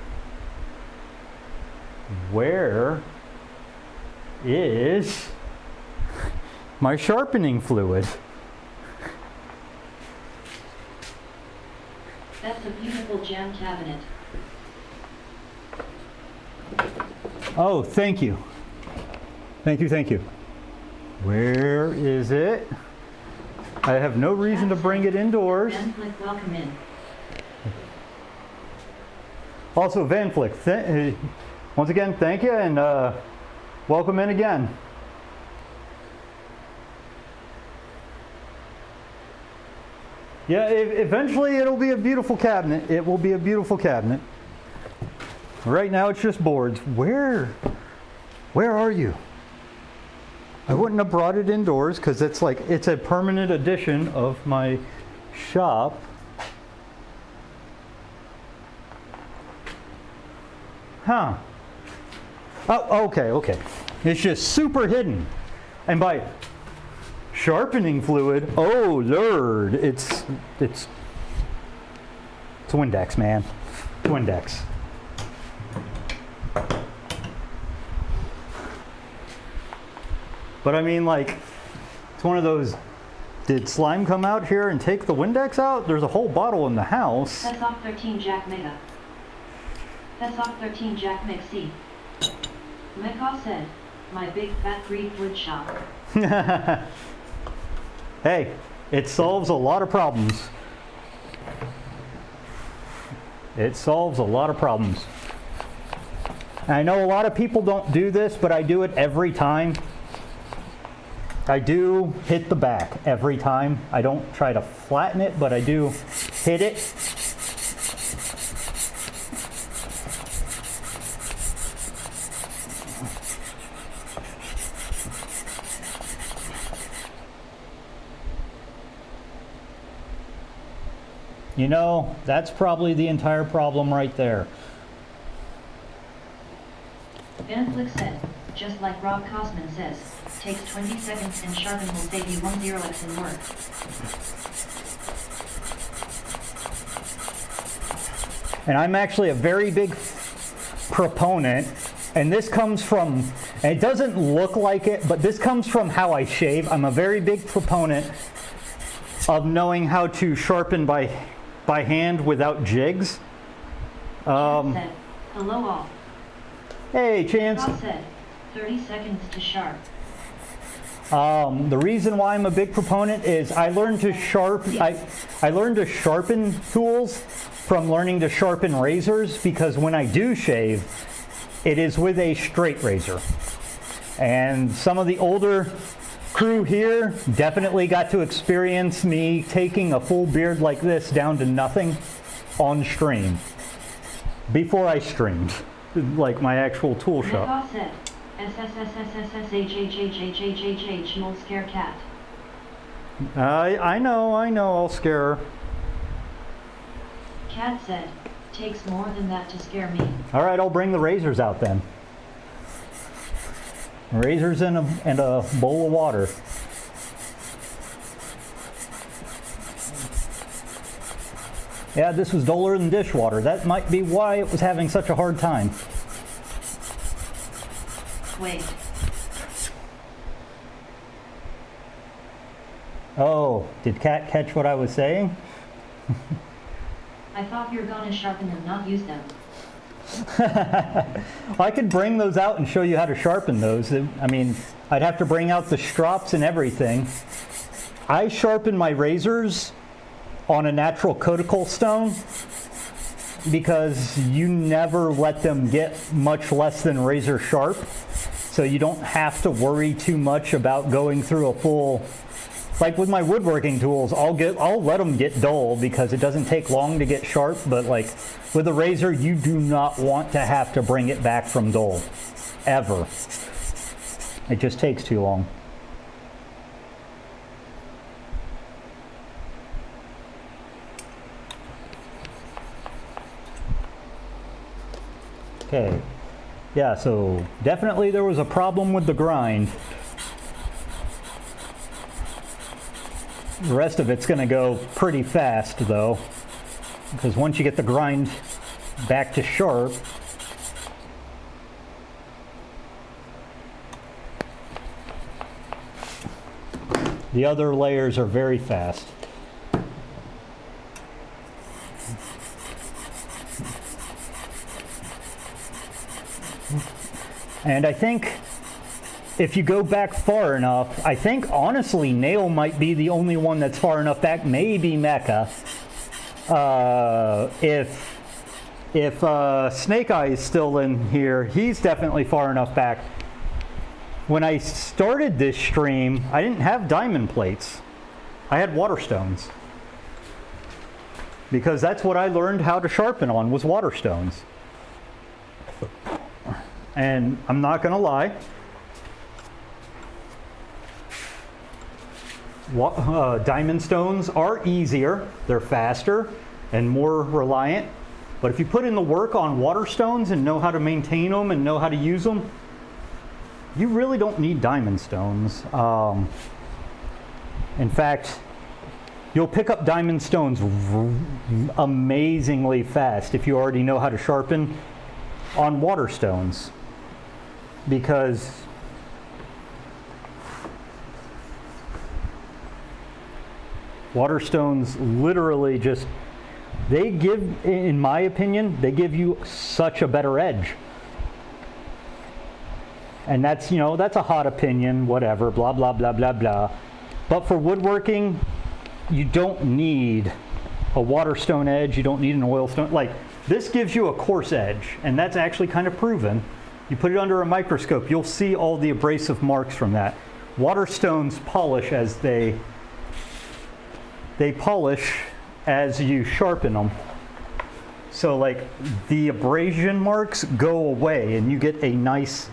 Where is my sharpening fluid? That's a beautiful jam cabinet. Oh, thank you. Thank you, thank you. Where is it? I have no reason to bring it indoors. Van Flick, welcome in. Also, Van Flick, once again, thank you, and welcome in again. Yeah, eventually it'll be a beautiful cabinet. It will be a beautiful cabinet. Right now it's just boards. Where are you? I wouldn't have brought it indoors because it's a permanent addition of my shop. Huh. Oh, okay. It's just super hidden. And by sharpening fluid, oh Lord, it's Windex, man. Windex. But I mean, like, it's one of those, did slime come out here and take the Windex out? There's a whole bottle in the house. That's off 13 Jack Mega. That's off 13 Jack Mixie. Mecca said, my big fat Greek wood shop. Hey, it solves a lot of problems. It solves a lot of problems. And I know a lot of people don't do this, but I do it every time. I do hit the back every time. I don't try to flatten it, but I do hit it. You know, that's probably the entire problem right there. Van Flick said, just like Rob Cosman says, takes 20 seconds and sharpen will save you 10x in work. And I'm actually a very big proponent, and this comes from, and it doesn't look like it, but this comes from how I shave. I'm a very big proponent of knowing how to sharpen by hand without jigs. Said, hello all. Hey, Chance. Rob said, 30 seconds to sharp. The reason why I'm a big proponent is I learned to sharpen tools from learning to sharpen razors, because when I do shave, it is with a straight razor. And some of the older crew here definitely got to experience me taking a full beard like this down to nothing on stream before I streamed, like my actual tool shop. Said, SSSSSSHHHHHHH, you'll scare cat. I know, I'll scare her. Cat said, takes more than that to scare me. All right, I'll bring the razors out then. Razors and a bowl of water. Yeah, this was duller than dishwater. That might be why it was having such a hard time. Wait. Oh, did Kat catch what I was saying? I thought you were gonna sharpen them, not use them. I could bring those out and show you how to sharpen those. I mean, I'd have to bring out the strops and everything. I sharpen my razors on a natural cuticle stone because you never let them get much less than razor sharp. So you don't have to worry too much about going through a full, like with my woodworking tools, I'll let them get dull because it doesn't take long to get sharp, but like with a razor, you do not want to have to bring it back from dull, ever. It just takes too long. Okay. Yeah, so definitely there was a problem with the grind. The rest of it's going to go pretty fast though, because once you get the grind back to sharp, the other layers are very fast. And I think if you go back far enough, I think honestly Nail might be the only one that's far enough back, maybe Mecha. If Snake Eye is still in here, he's definitely far enough back. When I started this stream, I didn't have diamond plates. I had water stones. Because that's what I learned how to sharpen on, was water stones. And I'm not gonna lie, diamond stones are easier, they're faster and more reliant, but if you put in the work on water stones and know how to maintain them and know how to use them, you really don't need diamond stones. In fact, you'll pick up diamond stones amazingly fast if you already know how to sharpen on water stones, because water stones literally just, they give, in my opinion, they give you such a better edge. And that's, you know, that's a hot opinion, whatever, blah, blah, blah, blah, blah. But for woodworking, you don't need a water stone edge, you don't need an oil stone. Like, this gives you a coarse edge, and that's actually kind of proven. You put it under a microscope, you'll see all the abrasive marks from that. Water stones polish as they polish as you sharpen them. So like the abrasion marks go away and you get a nice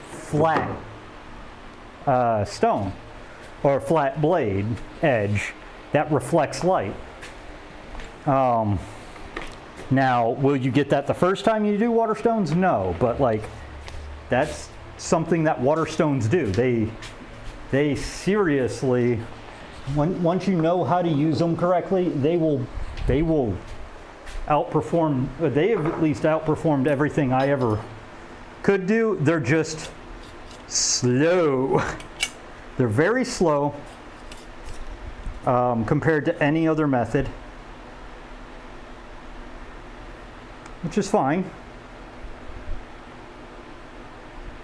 flat stone or flat blade edge that reflects light. Now, will you get that the first time you do water stones? No, but like that's something that water stones do. They seriously, once you know how to use them correctly, they will outperform. They have at least outperformed everything I ever could do. They're just slow. They're very slow compared to any other method, which is fine.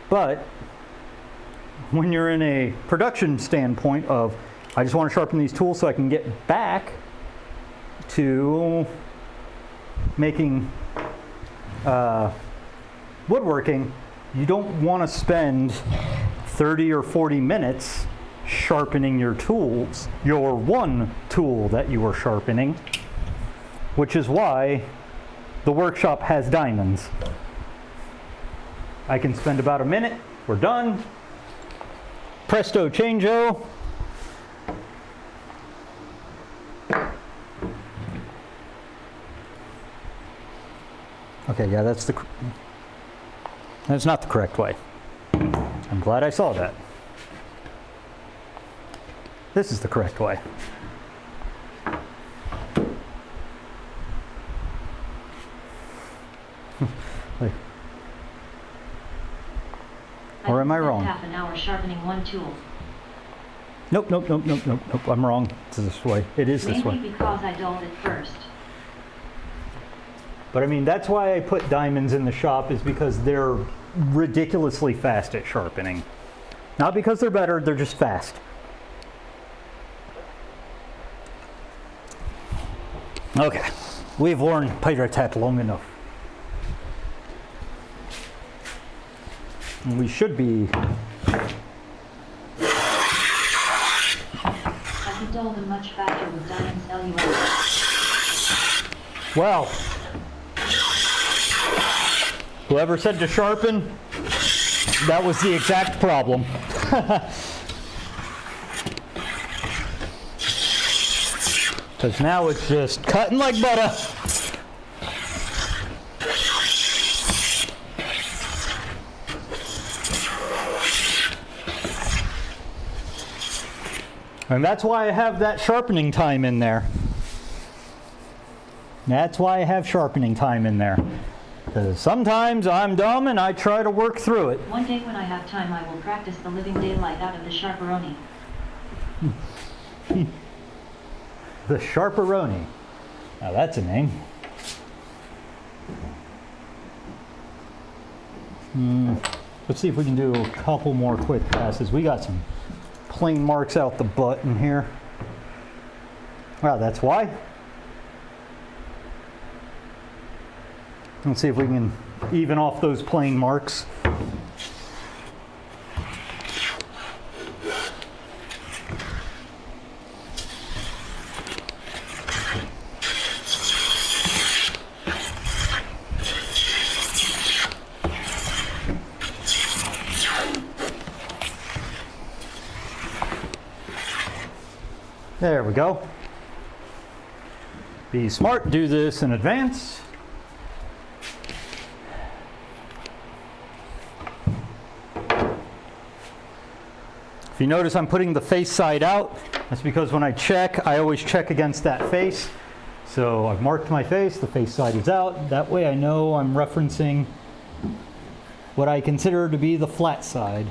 But when you're in a production standpoint of, I just want to sharpen these tools so I can get back to making woodworking, you don't want to spend 30 or 40 minutes sharpening your tools, your one tool that you are sharpening, which is why the workshop has diamonds. I can spend about a minute, we're done, presto changeo. Okay, yeah, that's not the correct way. I'm glad I saw that. This is the correct way. Like, or am I wrong? Half an hour sharpening one tool. Nope, nope, nope, nope, nope, nope. I'm wrong. It's this way. It is this way. Maybe because I dulled it first. But I mean, that's why I put diamonds in the shop, is because they're ridiculously fast at sharpening. Not because they're better, they're just fast. Okay, we've worn Pyrotat long enough. And we should be. I can dull them much faster with diamonds LUL. Well, whoever said to sharpen, that was the exact problem. Because now it's just cutting like butter. And that's why I have that sharpening time in there. That's why I have sharpening time in there. Because sometimes I'm dumb and I try to work through it. One day when I have time, I will practice the living daylight out of the Sharperoni. The Sharperoni. Now that's a name. Let's see if we can do a couple more quick passes. We got some plain marks out the butt in here. Wow, that's why. Let's see if we can even off those plain marks. There we go. Be smart, do this in advance. If you notice I'm putting the face side out, that's because when I check, I always check against that face. So I've marked my face, the face side is out. That way I know I'm referencing what I consider to be the flat side.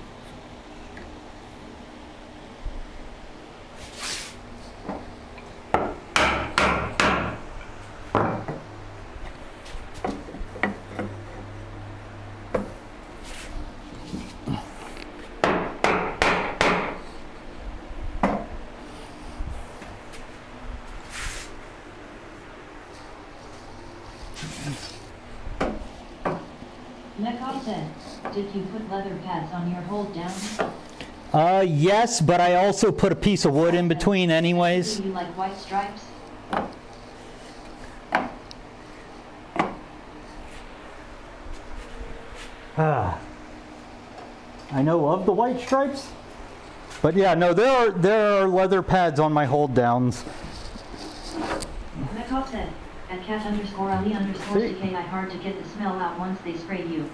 Nekov said, did you put leather pads on your hold down? Yes, but I also put a piece of wood in between anyways. Do you like white stripes? I know of the white stripes, but yeah, no, there are leather pads on my hold downs. Nekov said, at cat_ali_ck, hard to get the smell out once they spray you.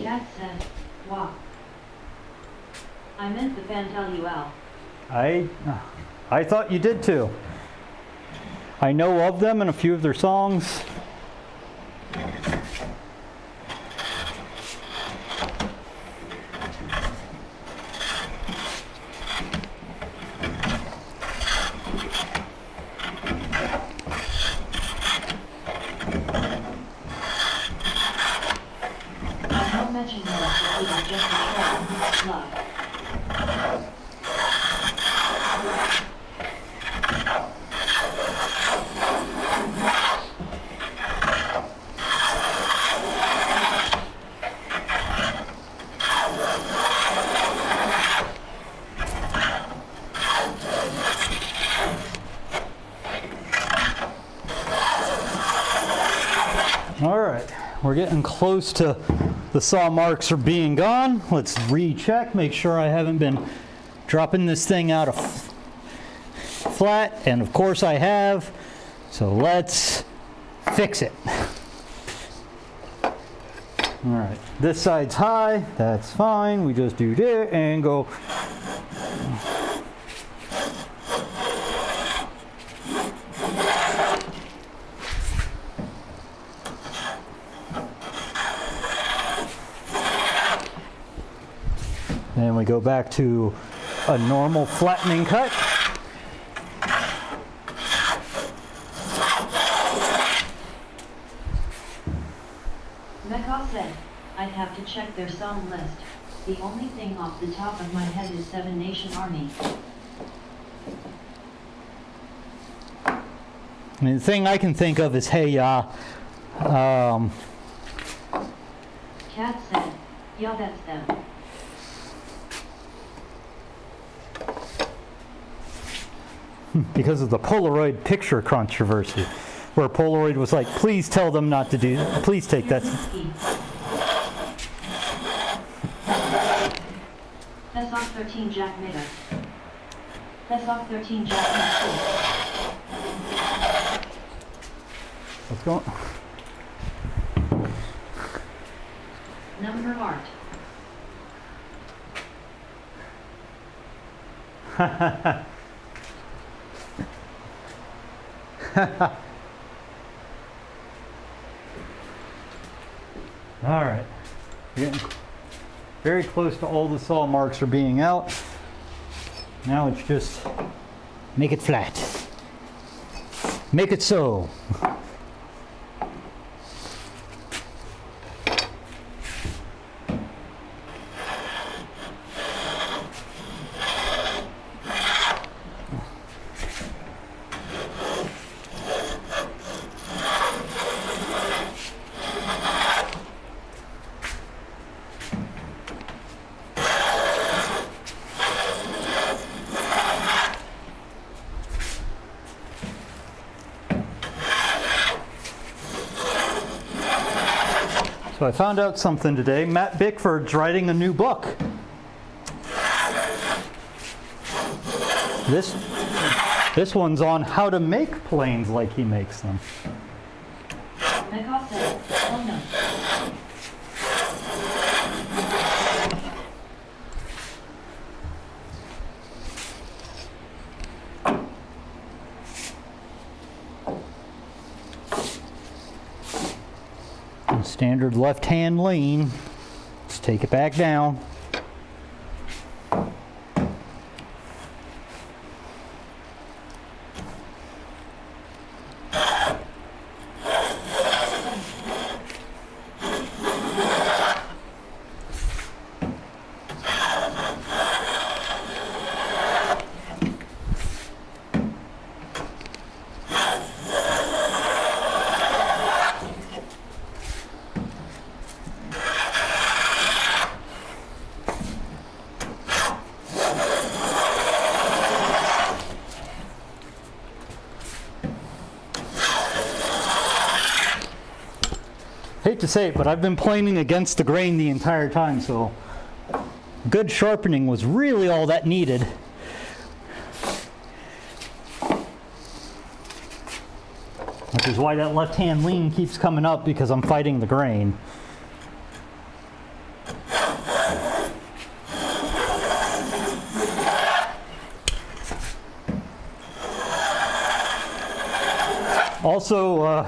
Cat said, wow. I meant the Fantalual. I thought you did too. I know of them and a few of their songs. Don't mention that it was just a troll in his blood. All right, we're getting close to the saw marks are being gone. Let's recheck, make sure I haven't been dropping this thing out of flat, and of course I have. So let's fix it. All right, this side's high, that's fine. We just do that and go. Then we go back to a normal flattening cut. Nekov said, I'd have to check their song list. The only thing off the top of my head is Seven Nation Army. I mean, the thing I can think of is Hey Ya. Cat said, yeah, that's them. Because of the Polaroid picture controversy, where Polaroid was like, please tell them not to do, please take that. Pesok 13 Jack Meta. Pesok 13 Jack Meta. What's going on? Number art. All right, we're getting very close to all the saw marks are being out. Now it's just make it flat. Make it so. So I found out something today. Matt Bickford's writing a new book. This one's on how to make planes like he makes them. Oh no. Standard left-hand lean. Let's take it back down. Hate to say it, but I've been planing against the grain the entire time, so good sharpening was really all that needed. Which is why that left-hand lean keeps coming up, because I'm fighting the grain. Also,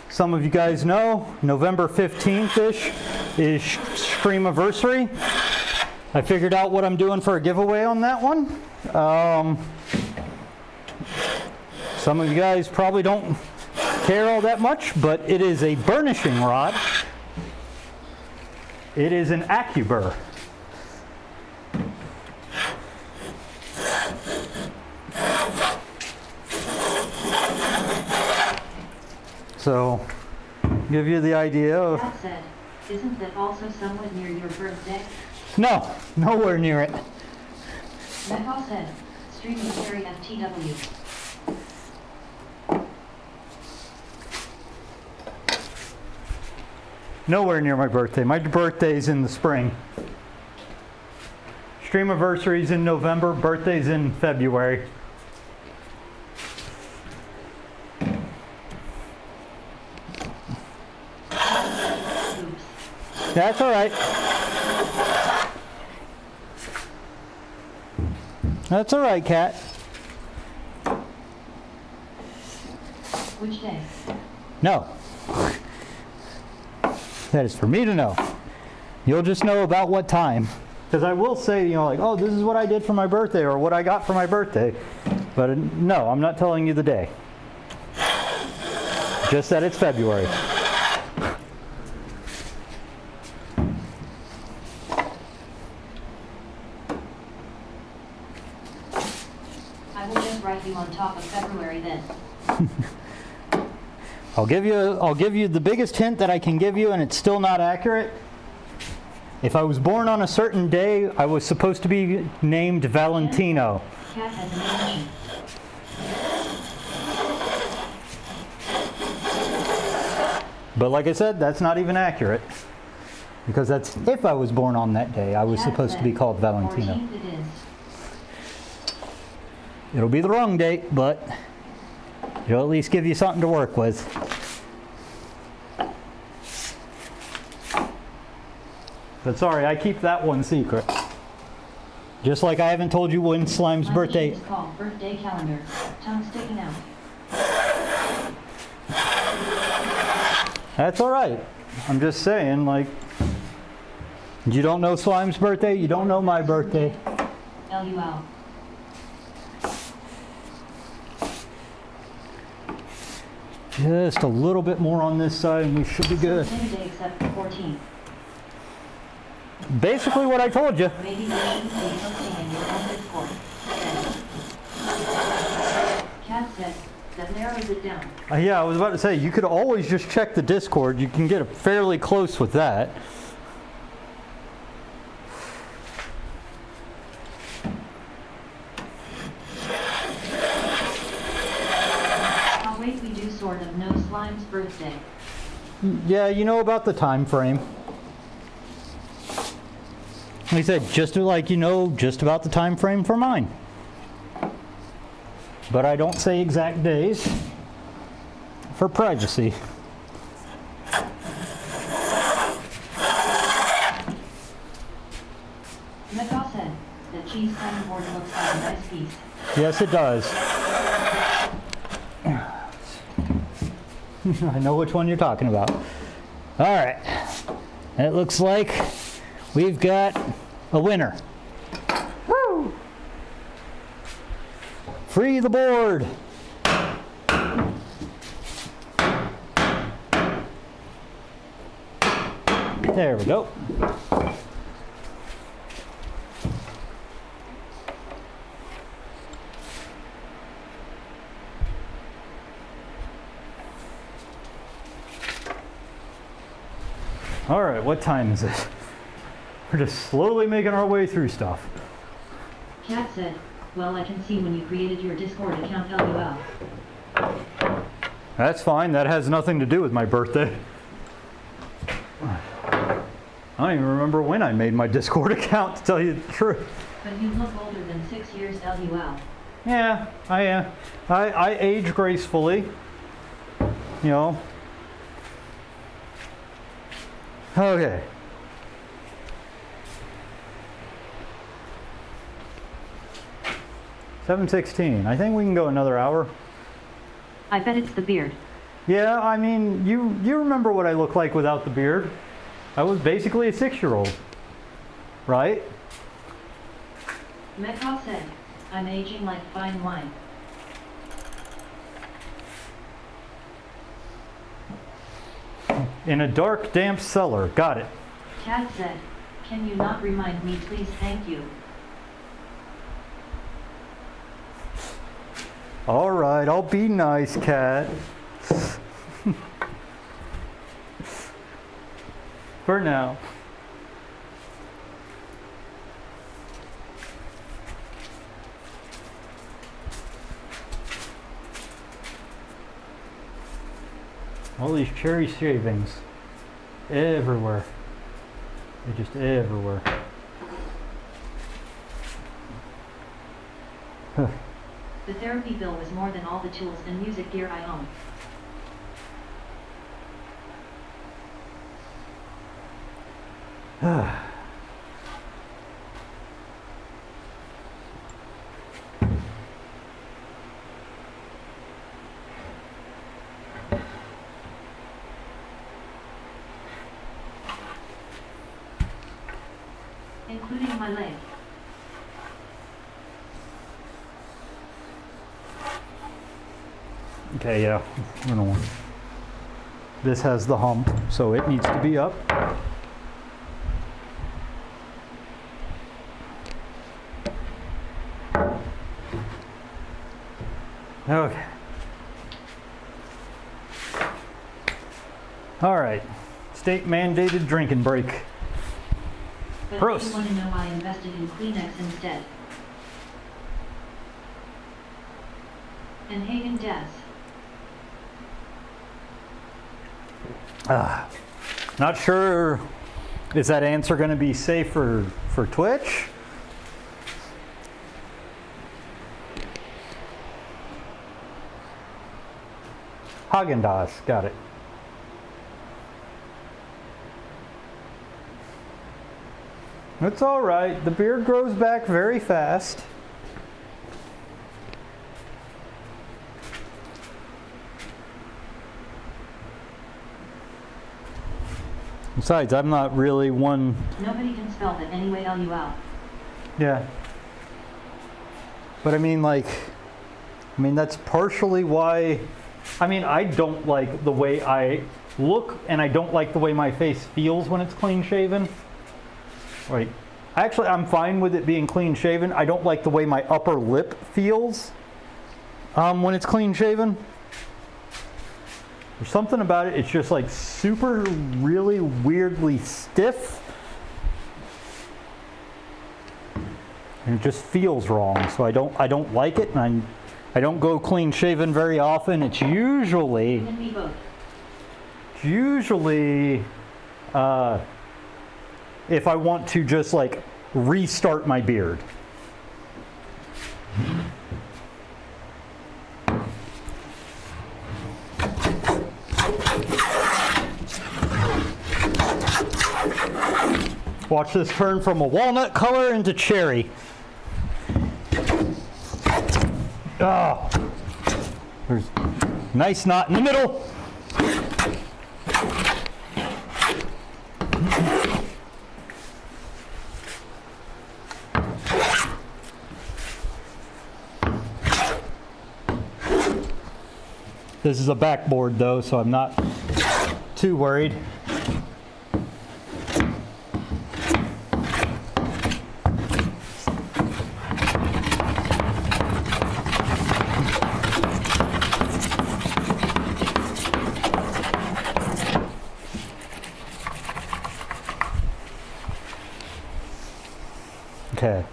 some of you guys know, November 15th-ish is Streamiversary. I figured out what I'm doing for a giveaway on that one. Some of you guys probably don't care all that much, but it is a burnishing rod. It is an AccuBur. So, give you the idea of... That said, isn't that also somewhat near your birthday? No, nowhere near it. Mecca said, streaming carry FTW. Nowhere near my birthday. My birthday's in the spring. Streamiversary's in November, birthday's in February. That's all right. That's all right, Kat. Which day? No. That is for me to know. You'll just know about what time. Because I will say, you know, like, oh, this is what I did for my birthday or what I got for my birthday. But no, I'm not telling you the day. Just that it's February. I will just write you on top of February then. I'll give you the biggest hint that I can give you, and it's still not accurate. If I was born on a certain day, I was supposed to be named Valentino. Cat has an emotion. But like I said, that's not even accurate. Because that's if I was born on that day, I was supposed to be called Valentino. 14th it is. It'll be the wrong date, but it'll at least give you something to work with. But sorry, I keep that one secret. Just like I haven't told you when Slime's My birthday. machine is called birthday calendar. Tongue sticking out. That's all right. I'm just saying, like, you don't know Slime's birthday, you don't know my birthday. LUL. Just a little bit more on this side and we should be good. Same day except the 14th. Basically what I told you. Maybe you shouldn't be posting in your own Discord. Cat said, that narrows it down. Yeah, I was about to say, you could always just check the Discord. You can get fairly close with that. I'll wait, we do sort of know Slime's birthday. Yeah, you know about the time frame. Like I said, just like you know just about the time frame for mine. But I don't say exact days for privacy. Nicole said, the cheese cutting board looks like a nice piece. Yes, it does. I know which one you're talking about. All right. It looks like we've got a winner. Woo! Free the board. There we go. All right, what time is it? We're just slowly making our way through stuff. Cat said, well, I can see when you created your Discord account, LUL. That's fine. That has nothing to do with my birthday. I don't even remember when I made my Discord account, to tell you the truth. But you look older than 6 years, LUL. Yeah, I am. I age gracefully. You know. Okay. $7:16. I think we can go another hour. I bet it's the beard. Yeah, I mean, you remember what I look like without the beard. I was basically a 6-year-old. Right? Metcalf said, I'm aging like fine wine. In a dark, damp cellar. Got it. Cat said, can you not remind me, please? Thank you. All right, I'll be nice, Cat. For now. All these cherry shavings everywhere. They're just everywhere. Huh. The therapy bill was more than all the tools and music gear I own. Including my leg. Okay, yeah. I don't know. This has the hump, so it needs to be up. Okay. All right. State mandated drinking break. But Gross. if you want to know, I invested in Kleenex instead. And Hagen Des. Not sure. Is that answer going to be safe for Twitch? Haagen-Dazs, got it. It's all right. The beard grows back very fast. Besides, I'm not really one... Nobody can spell that anyway, L-U-L. Yeah. But I mean, like, that's partially why, I don't like the way I look, and I don't like the way my face feels when it's clean shaven. Like, actually, I'm fine with it being clean shaven. I don't like the way my upper lip feels when it's clean shaven. There's something about it, it's just like super, really weirdly stiff. And it just feels wrong, so I don't like it, and I don't go clean shaven very often. It's usually if I want to just like restart my beard. Watch this turn from a walnut color into cherry. Oh, there's a nice knot in the middle. This is a backboard though, so I'm not too worried. Okay.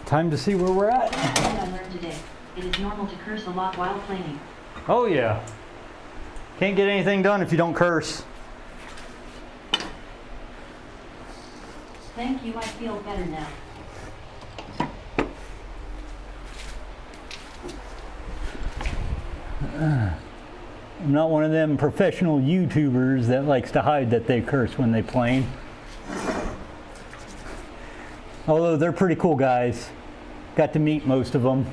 Time to see where we're at. I learned today. It is normal to curse a lot while planing. Oh yeah. Can't get anything done if you don't curse. Thank you, I feel better now. I'm not one of them professional YouTubers that likes to hide that they curse when they plane. Although they're pretty cool guys. Got to meet most of them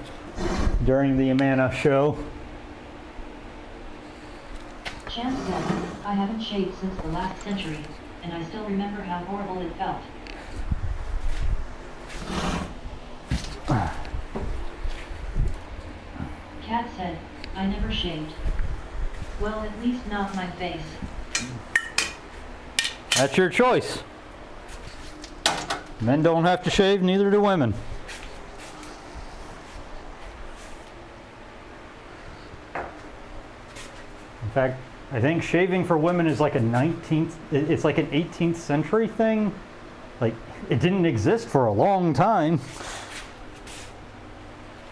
during the Amana show. Chance said, I haven't shaved since the last century, and I still remember how horrible it felt. Kat said, I never shaved. Well, at least not my face. That's your choice. Men don't have to shave, neither do women. In fact, I think shaving for women is like it's like an 18th century thing. Like, it didn't exist for a long time.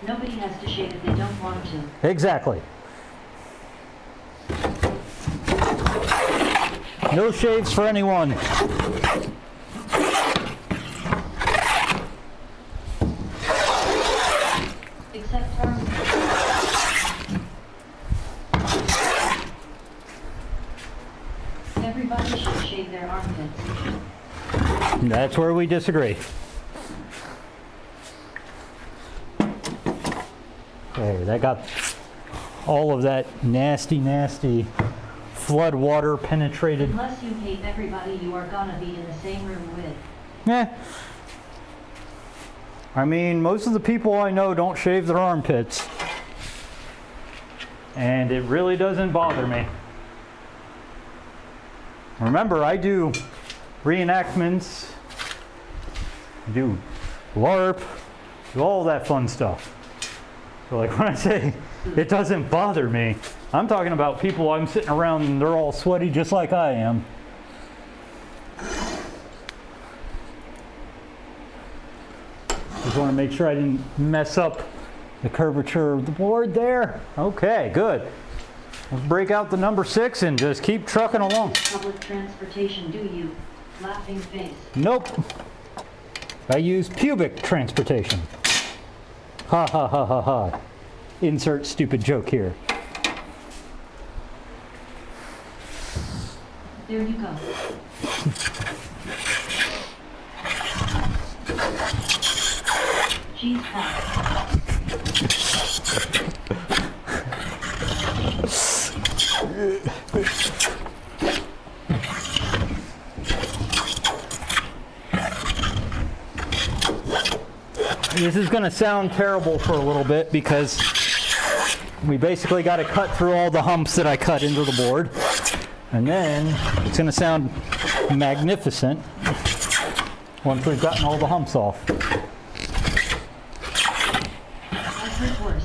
Nobody has to shave if they don't want to. Exactly. No shaves for anyone. Except armpits. Everybody should shave their armpits. That's where we disagree. There, that got all of that nasty, nasty flood water penetrated. Unless you hate everybody you are gonna be in the same room with. Yeah. I mean, most of the people I know don't shave their armpits. And it really doesn't bother me. Remember, I do reenactments, I do LARP, do all that fun stuff. So like when I say it doesn't bother me, I'm talking about people I'm sitting around and they're all sweaty just like I am. Just want to make sure I didn't mess up the curvature of the board there. Okay, good. Let's break out the number 6 and just keep trucking along. Public transportation, do you? Laughing face. Nope. I use pubic transportation. Ha ha ha ha ha. Insert stupid joke here. There you go. Cheese puff. This is going to sound terrible for a little bit because we basically got to cut through all the humps that I cut into the board. And then it's going to sound magnificent once we've gotten all the humps off. I've heard worse.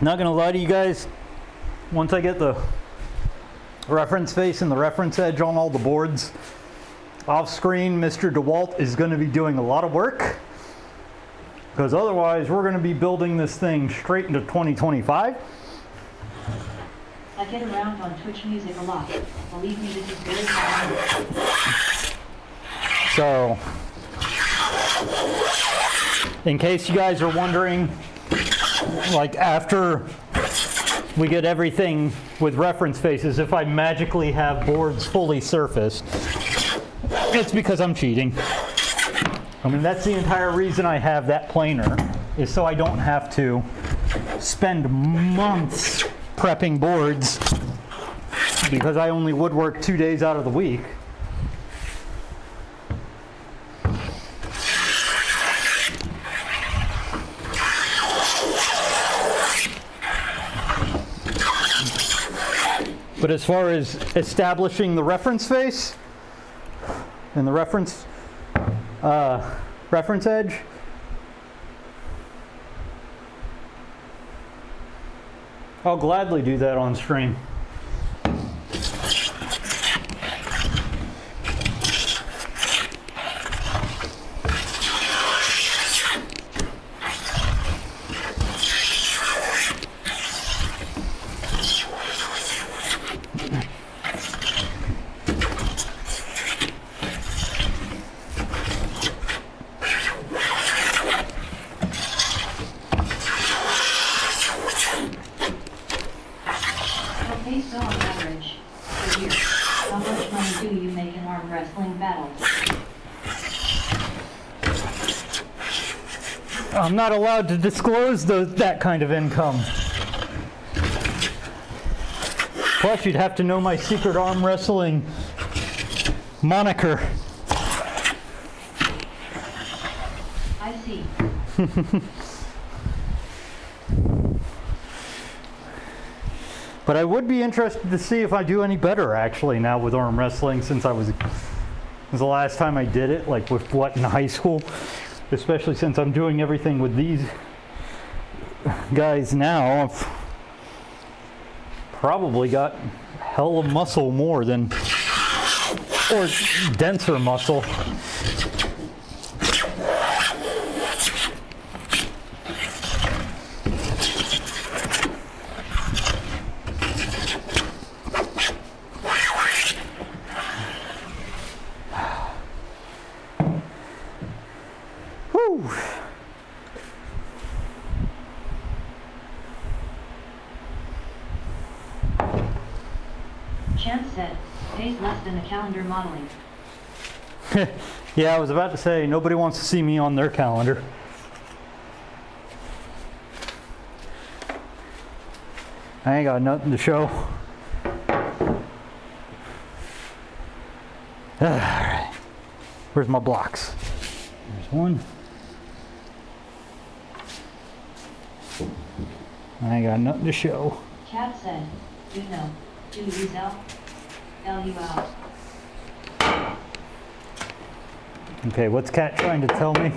Not gonna lie to you guys, once I get the reference face and the reference edge on all the boards, off screen Mr. DeWalt is gonna be doing a lot of work, because otherwise we're gonna be building this thing straight into 2025. I get around on Twitch music a lot. Believe me, this is very hard. So, in case you guys are wondering, like after we get everything with reference faces, if I magically have boards fully surfaced, it's because I'm cheating. I mean, that's the entire reason I have that planer, is so I don't have to spend months prepping boards, because I only woodwork 2 days out of the week. But as far as establishing the reference face and the reference edge, I'll gladly do that on stream. Okay, so on average, per year, how much money do you make in arm wrestling battles? I'm not allowed to disclose that kind of income. Plus, you'd have to know my secret arm wrestling moniker. I see. But I would be interested to see if I do any better actually now with arm wrestling, since it was the last time I did it, like with what, in high school? Especially since I'm doing everything with these guys now. I've probably got hell of muscle more than, or denser muscle. Whew. Chance said, pays less than a calendar modeling. Yeah, I was about to say, nobody wants to see me on their calendar. I ain't got nothing to show. Alright. Where's my blocks? There's one. I ain't got nothing to show. Chad said, you know, do you sell? L-U out. Okay, what's Kat trying to tell me?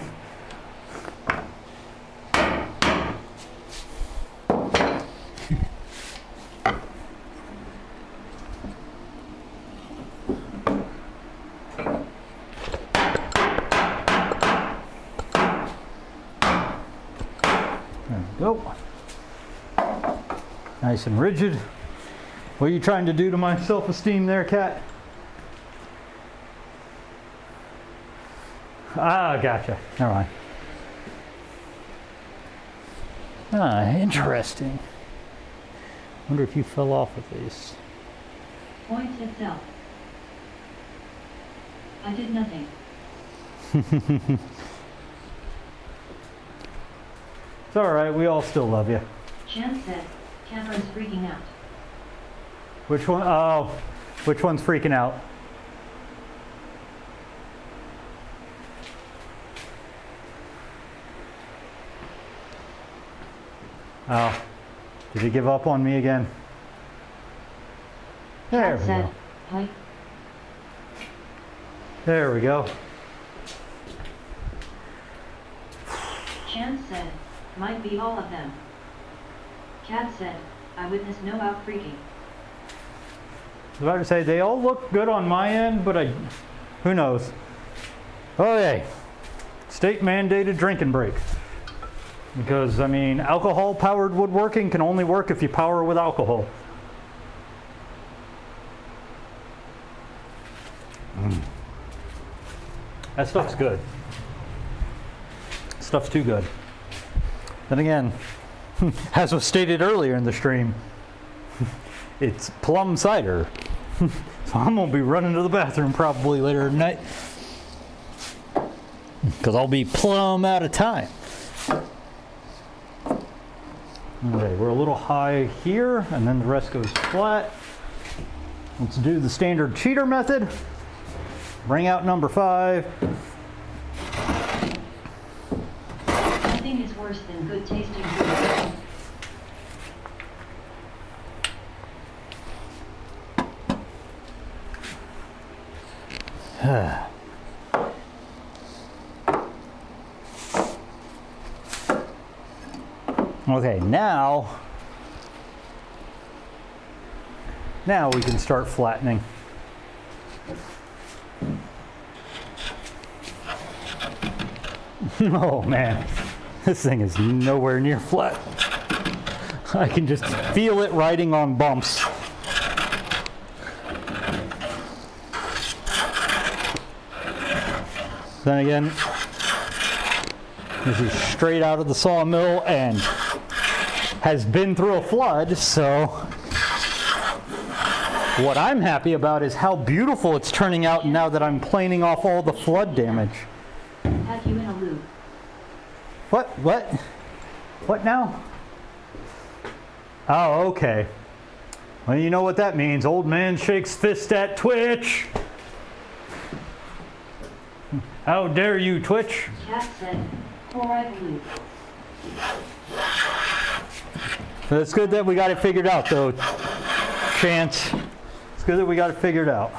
There we go. Nice and rigid. What are you trying to do to my self-esteem there, Kat? Ah, gotcha. Never mind. Ah, interesting. Wonder if you fell off of these. Point itself. I did nothing. It's alright, we all still love you. Chan said, Cameron's freaking out. Which one? Oh, which one's freaking out? Oh, did he give up on me again? There Cat we said, go. hi. There we go. Chan said, might be all of them. Cat said, I witnessed no out freaking. I was about to say, they all look good on my end, but who knows? Okay, state mandated drinking break. Because, I mean, alcohol-powered woodworking can only work if you power with alcohol. That stuff's good. Stuff's too good. Then again, as was stated earlier in the stream, it's plum cider. So I'm going to be running to the bathroom probably later tonight. Because I'll be plumb out of time. Okay, we're a little high here, and then the rest goes flat. Let's do the standard cheater method. Bring out number 5. Nothing is worse than good tasting food. Okay, now we can start flattening. Oh man, this thing is nowhere near flat. I can just feel it riding on bumps. Then again, this is straight out of the sawmill and has been through a flood, so what I'm happy about is how beautiful it's turning out now that I'm planing off all the flood damage. Have you in a loop? What now? Oh, okay. Well, you know what that means. Old man shakes fist at Twitch. How dare you, Twitch? Cat said, chloride loop. It's good that we got it figured out, though, Chance. It's good that we got it figured out.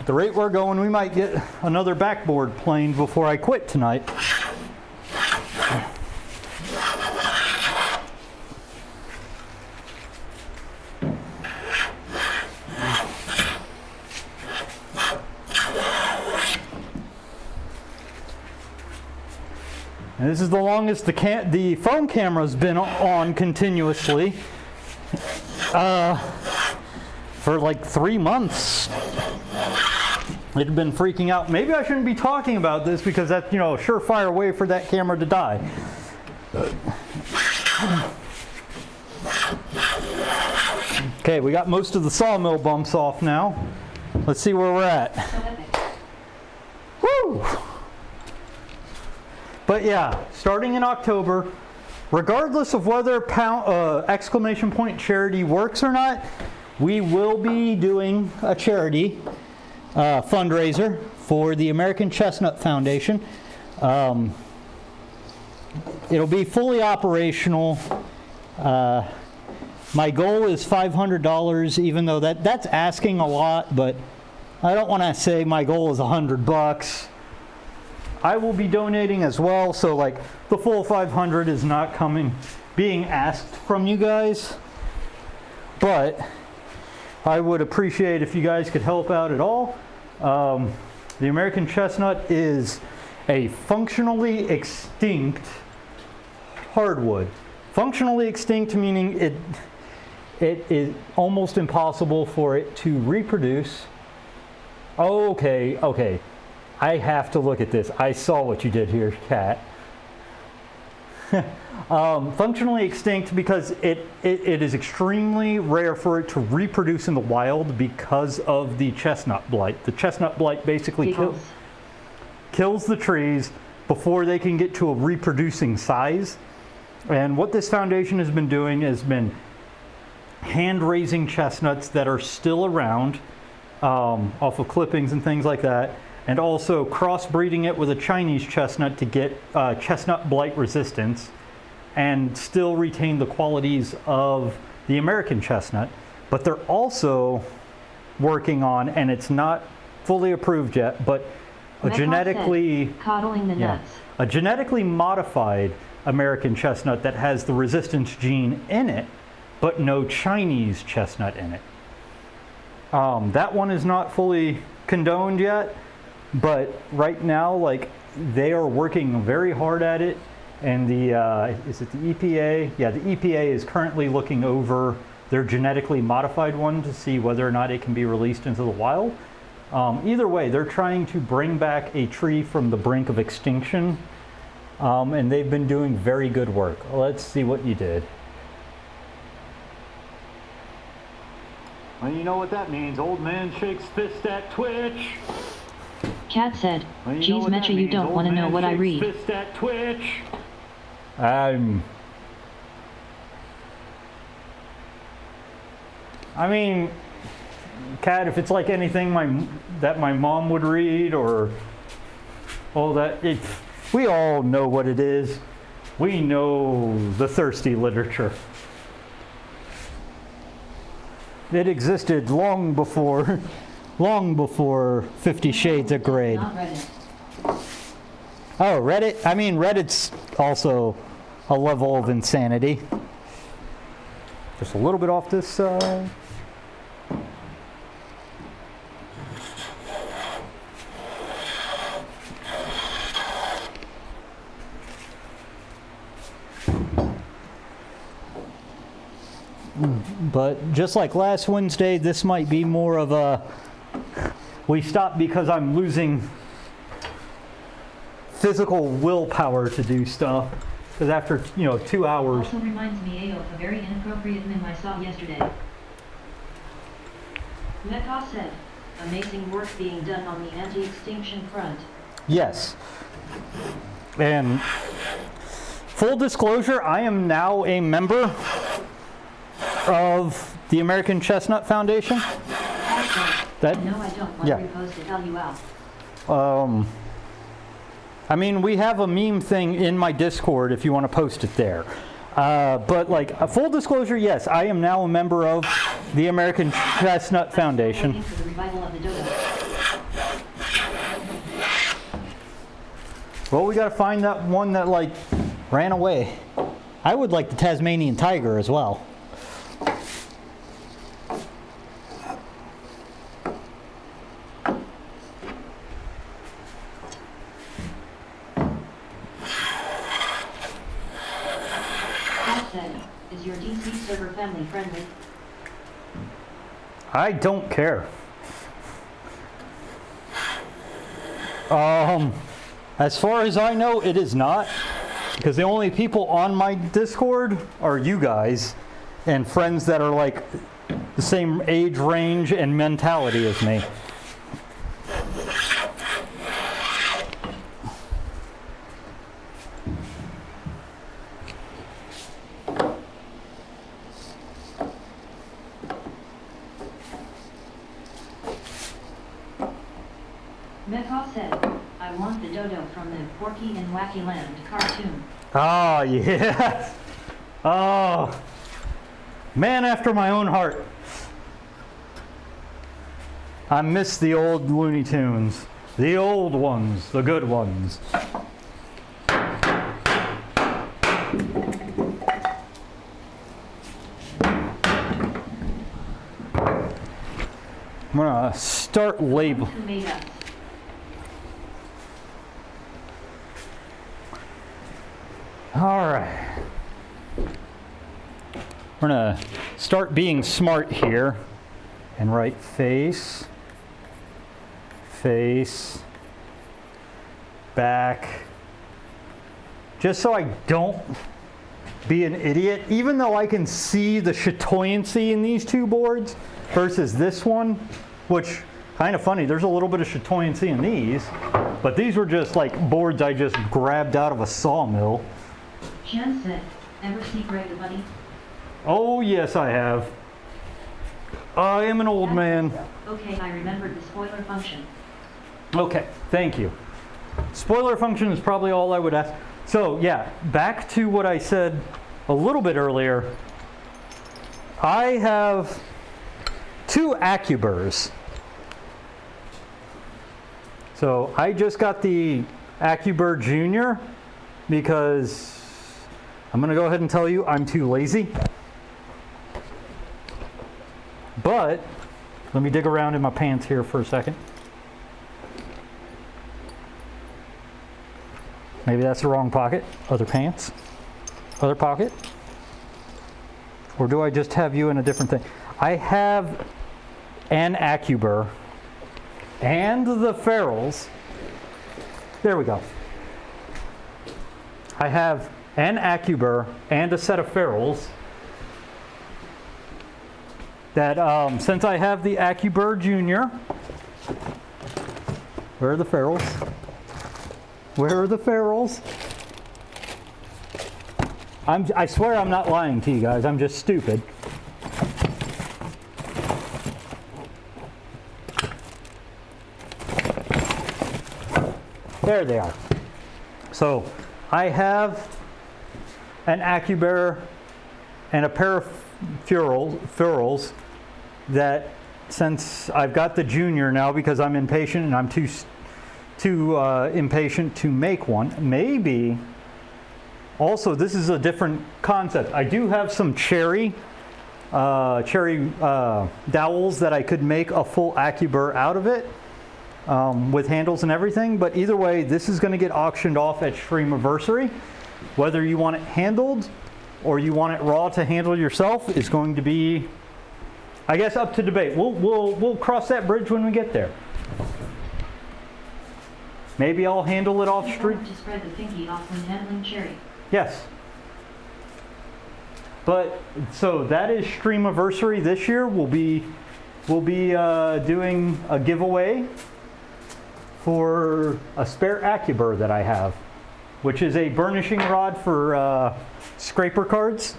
At the rate we're going, we might get another backboard planed before I quit tonight. And this is the longest the phone camera's been on continuously for like 3 months. It had been freaking out. Maybe I shouldn't be talking about this because that's, you know, a surefire way for that camera to die. Okay, we got most of the sawmill bumps off now. Let's see where we're at. Woo! But yeah, starting in October, regardless of whether exclamation point charity works or not, we will be doing a charity fundraiser for the American Chestnut Foundation. It'll be fully operational. My goal is $500, even though that's asking a lot, but I don't want to say my goal is $100. I will be donating as well, so like the full 500 is not being asked from you guys, but I would appreciate if you guys could help out at all. The American chestnut is a functionally extinct hardwood. Functionally extinct meaning it is almost impossible for it to reproduce. Okay. I have to look at this. I saw what you did here, Kat. Functionally extinct because it is extremely rare for it to reproduce in the wild because of the chestnut blight. The chestnut blight basically kills the trees before they can get to a reproducing size. And what this foundation has been doing has been hand-raising chestnuts that are still around off of clippings and things like that, and also crossbreeding it with a Chinese chestnut to get chestnut blight resistance and still retain the qualities of the American chestnut. But they're also working on, and it's not fully approved yet, but a genetically modified American chestnut that has the resistance gene in it, but no Chinese chestnut in it. That one is not fully condoned yet, but right now, like, they are working very hard at it, and is it the EPA? Yeah, the EPA is currently looking over their genetically modified one to see whether or not it can be released into the wild. Either way, they're trying to bring back a tree from the brink of extinction, and they've been doing very good work. Let's see what you did. Well, you know what that means. Old man shakes fist at Twitch. Cat said, geez, Metcha, you don't want to know what I read. Fist at Twitch. I mean, Cat, if it's like anything that my mom would read or all that, we all know what it is. We know the thirsty literature. It existed long before 50 Shades of Grey. Not Reddit. Oh, Reddit? I mean, Reddit's also a level of insanity. Just a little bit off this side. But just like last Wednesday, this might be more of a, we stopped because I'm losing physical willpower to do stuff. Because after, 2 hours. Also reminds me of a very inappropriate meme I saw yesterday. Metcalf said, amazing work being done on the anti-extinction front. Yes. And full disclosure, I am now a member of the American Chestnut Foundation. No, I don't want to repost to help you out. I mean, we have a meme thing in my Discord if you want to post it there. But like a full disclosure, yes, I am now a member of the American Chestnut Foundation. For the revival of the dodo. Well, we got to find that one that like ran away. I would like the Tasmanian tiger as well. Is your DC server family friendly? I don't care. As far as I know, it is not. Because the only people on my Discord are you guys and friends that are like the same age range and mentality as me. Metcalf said, I want the dodo from the Porky and Wacky Land cartoon. Oh, yeah. Oh, man after my own heart. I miss the old Looney Tunes. The old ones, the good ones. I'm gonna start label. Who made us? All right. we're gonna start being smart here and write face, face, back, just so I don't be an idiot, even though I can see the chatoyancy in these two boards versus this one, which kind of funny, there's a little bit of chatoyancy in these, but these were just like boards I just grabbed out of a sawmill. Jen said, ever see Greg the Bunny? Oh yes, I have. I am an old man. Okay, I remembered the spoiler function. Okay, thank you. Spoiler function is probably all I would ask. So yeah, back to what I said a little bit earlier. I have two AccuBurrs. So I just got the AccuBurr Junior because I'm going to go ahead and tell you I'm too lazy. But let me dig around in my pants here for a second. Maybe that's the wrong pocket. Other pants. Other pocket. Or do I just have you in a different thing? I have an AccuBurr and the ferrules. There we go. I have an AccuBurr and a set of ferrules that since I have the AccuBurr Junior, where are the ferrules? Where are the ferrules? I swear I'm not lying to you guys, I'm just stupid. There they are. So I have an AccuBurr and a pair of ferrules that, since I've got the Junior now because I'm impatient and I'm too impatient to make one. Maybe also this is a different concept. I do have some cherry dowels that I could make a full AccuBurr out of it with handles and everything, but either way this is going to get auctioned off at Streamiversary. Whether you want it handled or you want it raw to handle yourself is going to be, I guess, up to debate. We'll cross that bridge when we get there. Maybe I'll handle it off street. To spread the pinky off when handling cherry. Yes. But so that is Streamiversary this year. We'll be doing a giveaway for a spare AccuBurr that I have, which is a burnishing rod for scraper cards.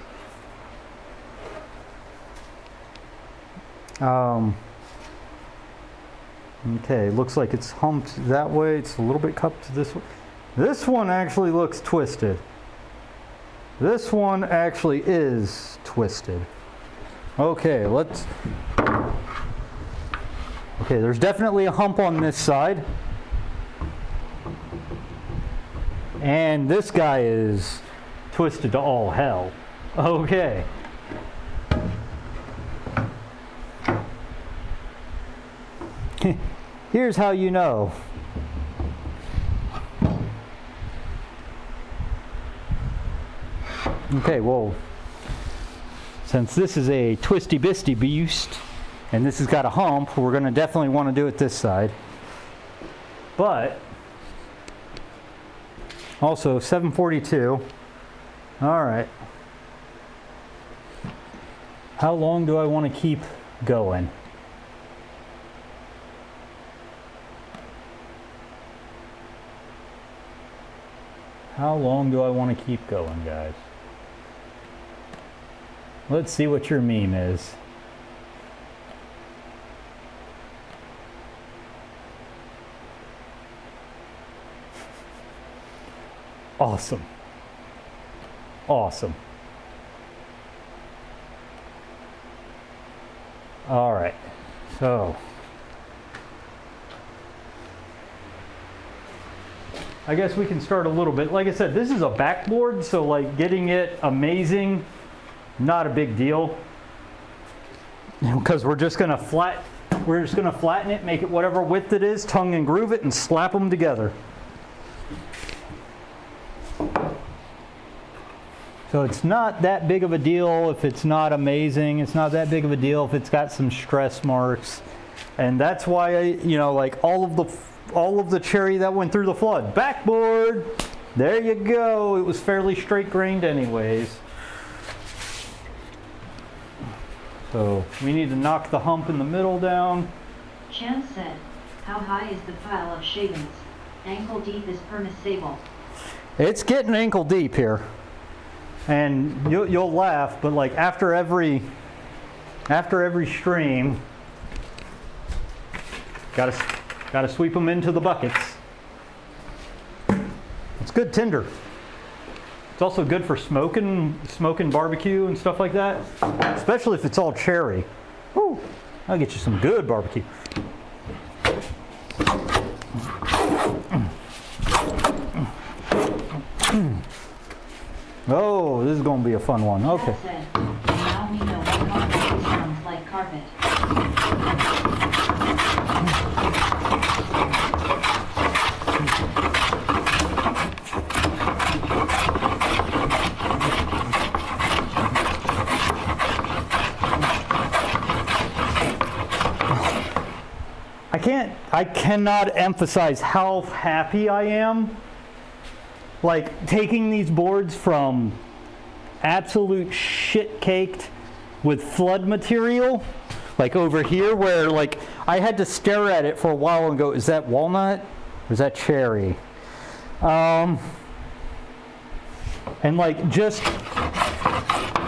Okay, looks like it's humped that way. It's a little bit cupped this way. This one actually looks twisted. This one actually is twisted. Okay, there's definitely a hump on this side. And this guy is twisted to all hell. Okay. Here's how you know. Okay, well, since this is a twisty-bisty beast, and this has got a hump, we're going to definitely want to do it this side. But, also 742. All right. How long do I want to keep going? How long do I want to keep going, guys? Let's see what your meme is. Awesome. Awesome. All right. So I guess we can start a little bit. Like I said, this is a backboard, so like getting it amazing, not a big deal. Because we're just gonna flatten it, make it whatever width it is, tongue and groove it, and slap them together. So it's not that big of a deal if it's not amazing. It's not that big of a deal if it's got some stress marks. And that's why, you know, like all of the cherry that went through the flood. Backboard! There you go. It was fairly straight grained anyways. So we need to knock the hump in the middle down. Chance said, how high is the pile of shavings? Ankle deep is permissible. It's getting ankle deep here. And you'll laugh, but like after every stream, gotta sweep them into the buckets. It's good tinder. It's also good for smoking barbecue and stuff like that, especially if it's all cherry. Woo, I'll get you some good barbecue. Oh, this is going to be a fun one. Okay. Said, now we know what carpet sounds like carpet. I cannot emphasize how happy I am. Like taking these boards from absolute shit caked with flood material, like over here where like I had to stare at it for a while and go, is that walnut or is that cherry? And like just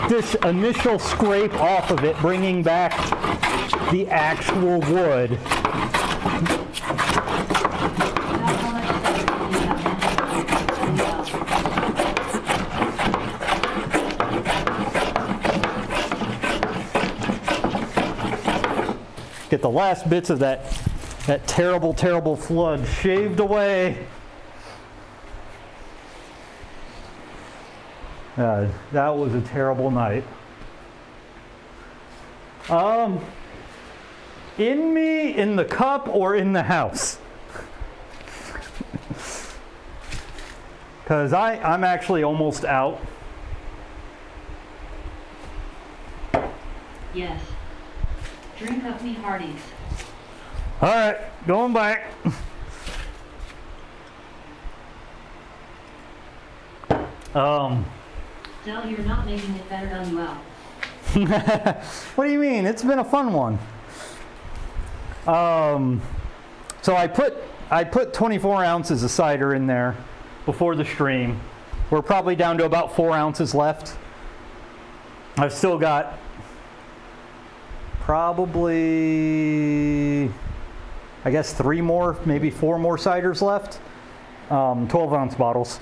this initial scrape off of it, bringing back the actual wood. Get the last bits of that terrible, terrible flood shaved away. That was a terrible night. In me, in the cup, or in the house? Because I'm actually almost out. Yes. Drink up me hearties. All right, going back. Del, you're not making it better than you out. What do you mean? It's been a fun one. So I put 24 ounces of cider in there before the stream. We're probably down to about 4 ounces left. I've still got probably, I guess 3 more, maybe 4 more ciders left. 12-ounce bottles.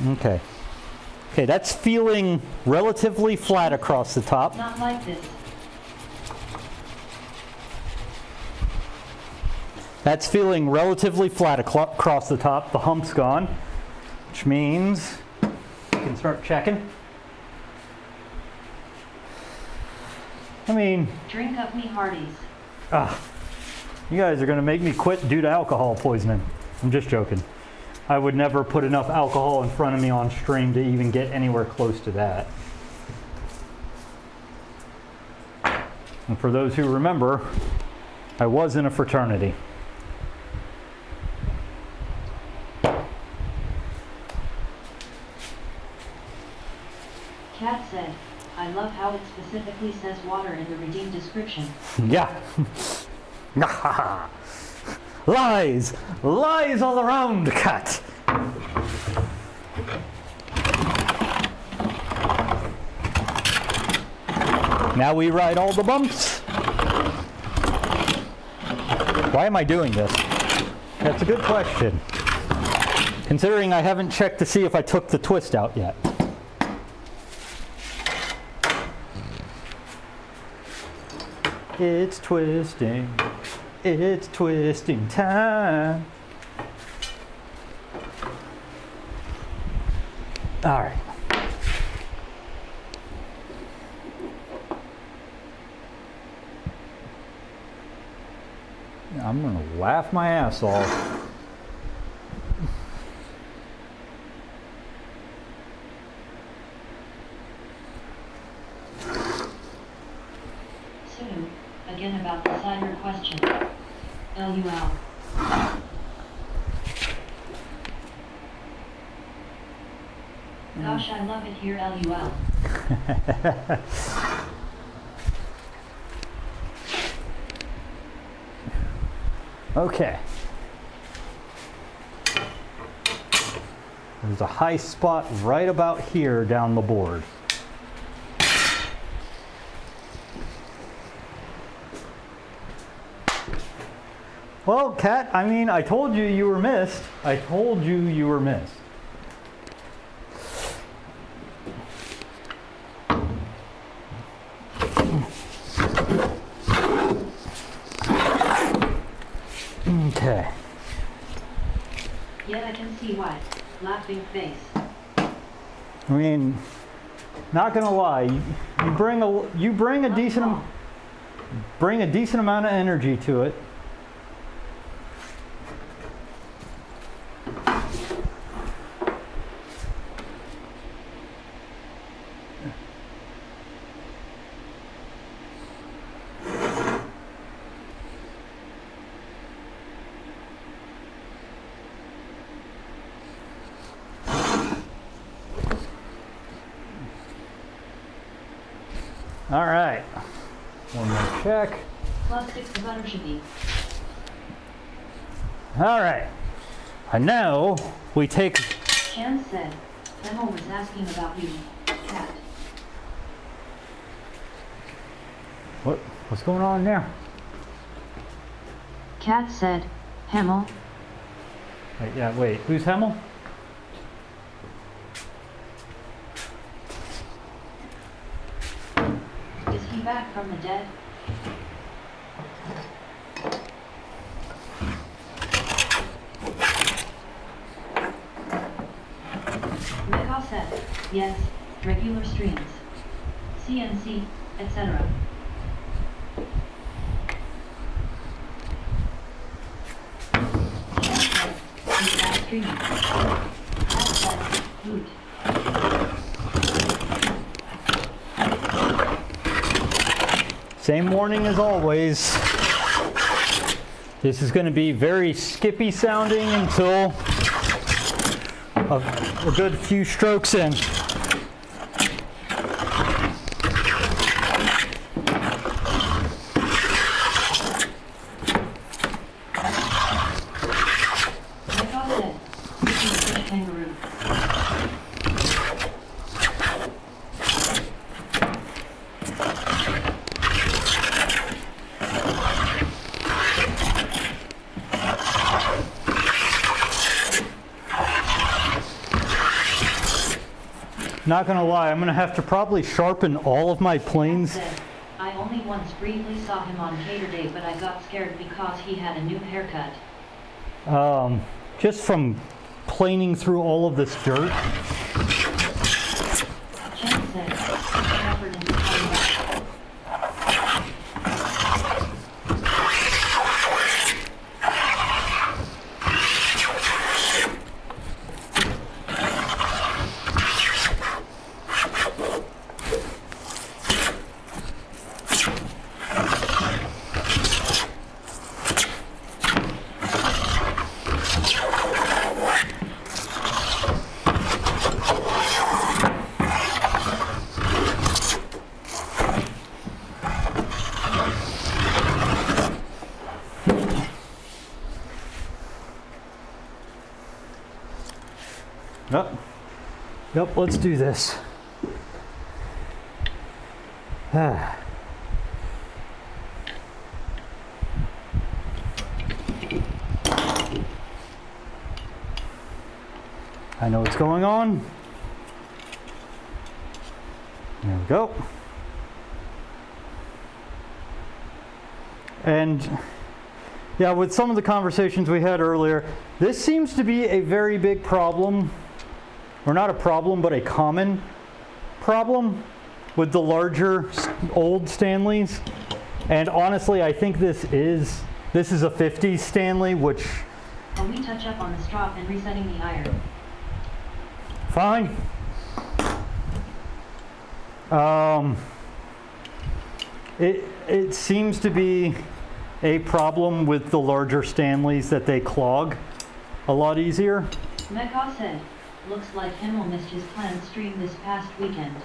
Okay. Okay, that's feeling relatively flat across the top. Not like this. That's feeling relatively flat across the top. The hump's gone, which means you can start checking. I mean, drink up me hearties. You guys are going to make me quit due to alcohol poisoning. I'm just joking. I would never put enough alcohol in front of me on stream to even get anywhere close to that. And for those who remember, I was in a fraternity. Kat said, I love how it specifically says water in the redeem description. Yeah. Lies! Lies all around, Kat! Now we ride all the bumps. Why am I doing this? That's a good question. Considering I haven't checked to see if I took the twist out yet. It's twisting. It's twisting time. All right. I'm gonna laugh my ass off. again about the cider question. LUL. Gosh, I love it here, LUL. Okay. There's a high spot right about here down the board. Well, Kat, I mean, I told you you were missed. I told you you were missed. Okay. Yet I can see why. Laughing face. I mean, not gonna lie, you bring a decent amount of energy to it. All right, one more check. +6 the butter should be. All right, and now we take. Chan said, Emma was asking about you, Cat. What's going on there? Cat said, Hemmel. Wait, who's Hemmel? Is he back from the dead? Mikhail said, yes, regular streams. CNC, etc. Chan said, he's back streaming. Cat said, hoot. Same warning as always. This is going to be very skippy sounding until a good few strokes in. Mikhail said, this is a fish kangaroo. Not gonna lie, I'm gonna have to probably sharpen all of my planes. Said, I only once briefly saw him on Cater Day, but I got scared because he had a new haircut. Just from planing through all of this dirt. Chen said, effort into coming back. Yep, let's do this. I know what's going on. There we go. And yeah, with some of the conversations we had earlier, this seems to be a very big problem, or not a problem, but a common problem with the larger old Stanleys. And honestly, I think this is a 50s Stanley, which... Can we touch up on the strop and resetting the iron? It seems to be a problem with the larger Stanleys that they clog a lot easier. Mecca said, looks like Himmel missed his planned stream this past weekend.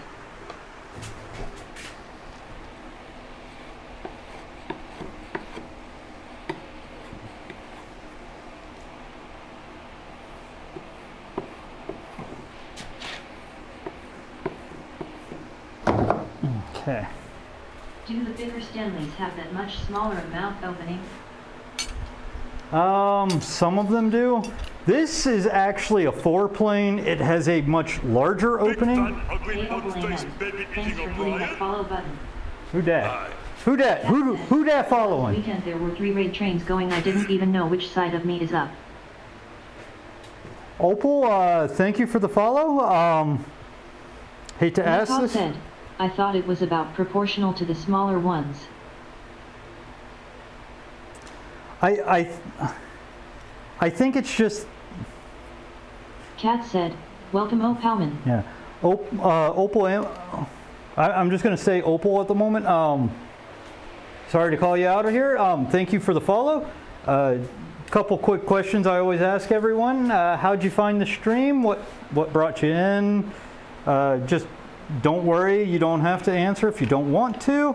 Okay. Do the bigger Stanleys have that much smaller mouth opening? Some of them do. This is actually a 4-plane. It has a much larger opening. Hey, Thanks for hitting that follow button. Who dat? Who dat? Who dat following? Weekend there were 3 raid trains going. I didn't even know which side of me is up. Opal, thank you for the follow. Hate to ask this. Said, I thought it was about proportional to the smaller ones. I think it's just. Kat said, welcome Opalman. Yeah. Opal, I'm just going to say Opal at the moment. Sorry to call you out of here. Thank you for the follow. Couple quick questions I always ask everyone. How'd you find the stream? What brought you in? Just don't worry, you don't have to answer if you don't want to.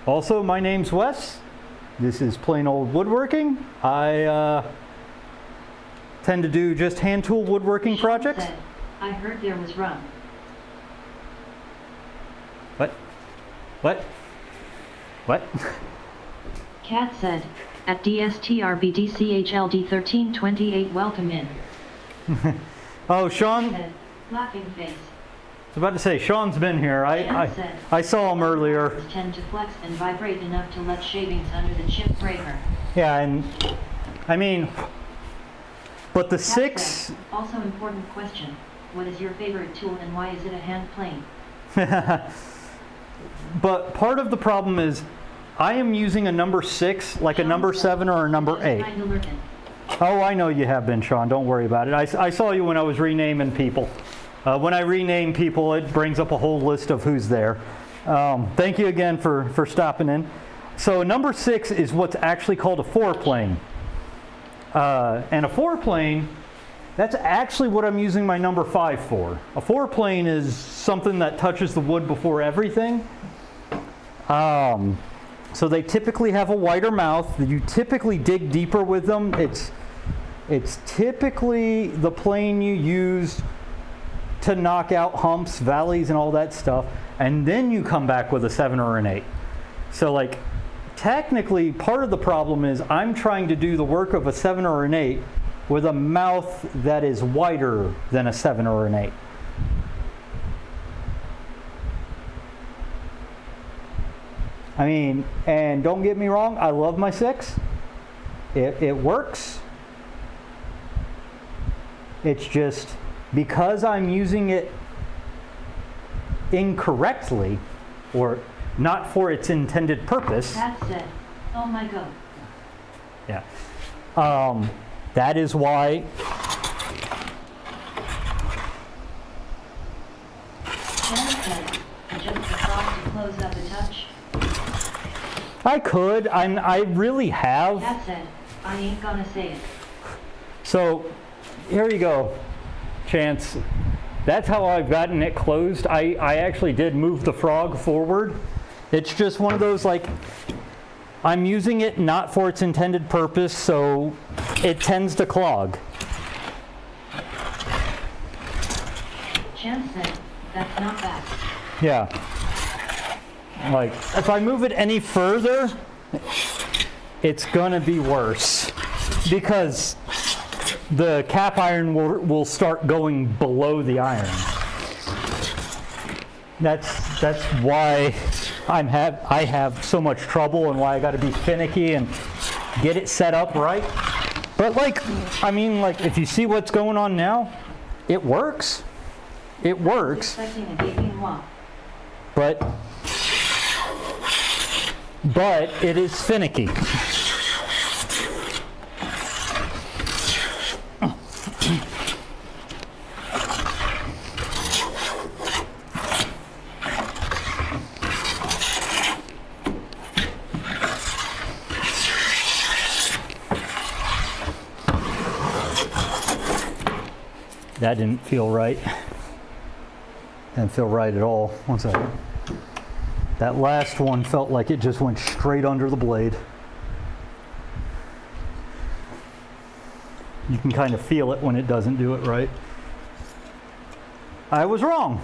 Also, my name's Wes. This is Plain Old Woodworking. I tend to do just hand tool woodworking projects. Said, I heard there was rum. What? Kat said, at DSTRBDCHLD1328 welcome in. Oh, Sean. Said, laughing face. I was about to say, Sean's been here. I saw him earlier. Tend to flex and vibrate enough to let shavings under the chip breaker. Yeah, and I mean, but the Kat 6. Said, also important question. What is your favorite tool and why is it a hand plane? But part of the problem is I am using a number 6, like a number 7 or a number 8. Oh, I know you have been, Sean. Don't worry about it. I saw you when I was renaming people. When I rename people, it brings up a whole list of who's there. Thank you again for stopping in. So number 6 is what's actually called a 4-plane. And a 4-plane, that's actually what I'm using my number 5 for. A 4-plane is something that touches the wood before everything. So they typically have a wider mouth. You typically dig deeper with them. It's typically the plane you use to knock out humps, valleys, and all that stuff. And then you come back with a 7 or an 8. So like, technically, part of the problem is I'm trying to do the work of a 7 or an 8 with a mouth that is wider than a 7 or an 8. I mean, and don't get me wrong, I love my 6. It works. It's just because I'm using it incorrectly or not for its intended purpose. That said, oh my god. Yeah. That is why Just the thought to close up a touch. I could. I really have. That said, I ain't gonna say it. So here you go, Chance. That's how I've gotten it closed. I actually did move the frog forward. It's just one of those, like, I'm using it not for its intended purpose, so it tends to clog. Chance said, that's not bad. Yeah. Like, if I move it any further, it's gonna be worse because the cap iron will start going below the iron. That's why I have so much trouble and why I got to be finicky and get it set up right. But like, I mean, like, if you see what's going on now, it works. It works. Expecting a gaping wall. But it is finicky. That didn't feel right. Didn't feel right at all. One second. That last one felt like it just went straight under the blade. You can kind of feel it when it doesn't do it right. I was wrong.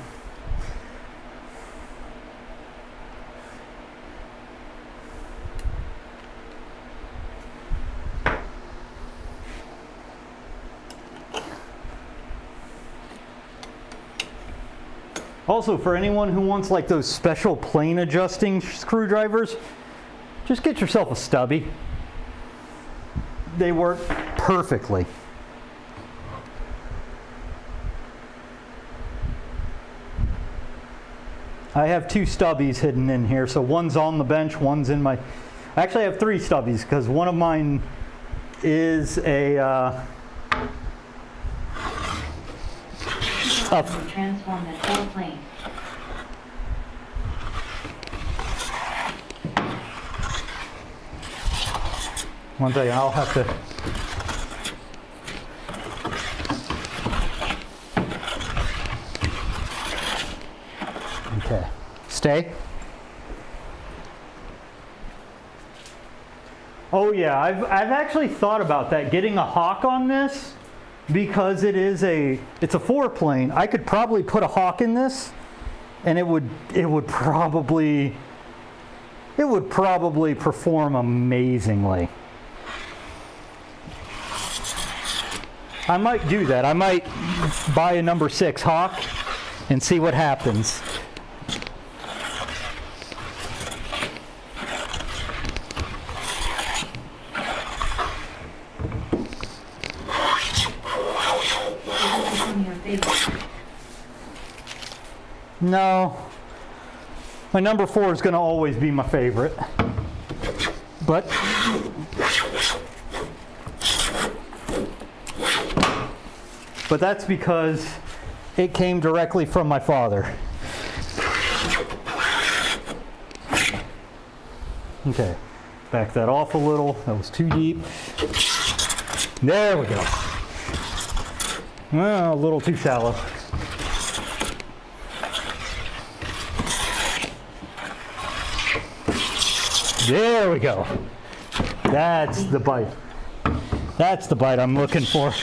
Also, for anyone who wants like those special plane adjusting screwdrivers, just get yourself a stubby. They work perfectly. I have two stubbies hidden in here, so one's on the bench, one's in my... Actually, I have three stubbies because one of mine is a transform that whole plane. One second, I'll have to... Okay. Stay. Oh yeah, I've actually thought about that, getting a hawk on this, because it's a 4-plane. I could probably put a hawk in this, and it would probably perform amazingly. I might do that. I might buy a number 6 hawk and see what happens. No, my number 4 is going to always be my favorite, but that's because it came directly from my father. Okay, back that off a little. That was too deep. There we go. Well, a little too shallow. There we go. That's the bite. That's the bite I'm looking for.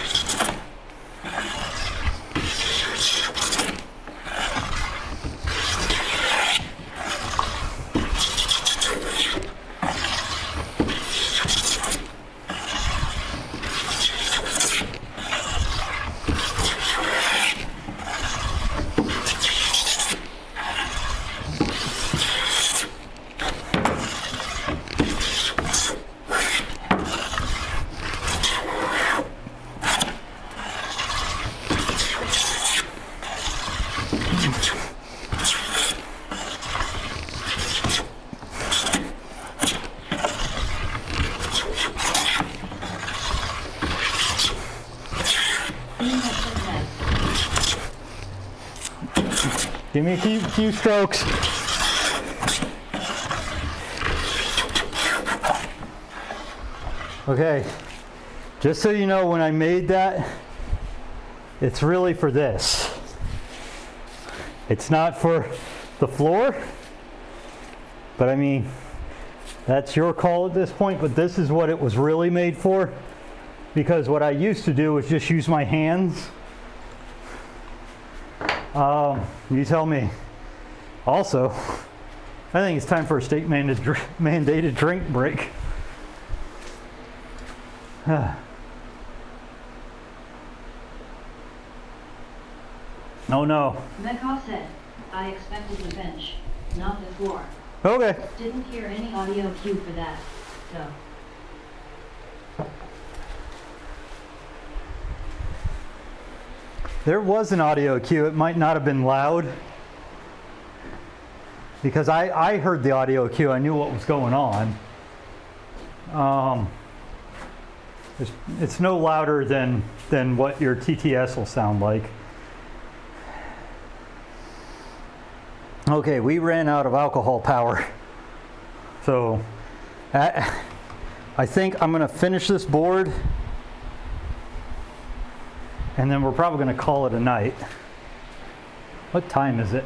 Give me a few strokes. Okay, just so you know, when I made that, it's really for this. It's not for the floor, but I mean, that's your call at this point, but this is what it was really made for, because what I used to do was just use my hands. You tell me. Also, I think it's time for a state mandated drink break. Oh no. Mekov said, I expected the bench, not the floor. Okay. Didn't hear any audio cue for that, so. There was an audio cue. It might not have been loud, because I heard the audio cue. I knew what was going on. It's no louder than what your TTS will sound like. Okay, we ran out of alcohol power. So I think I'm going to finish this board And then we're probably going to call it a night. What time is it?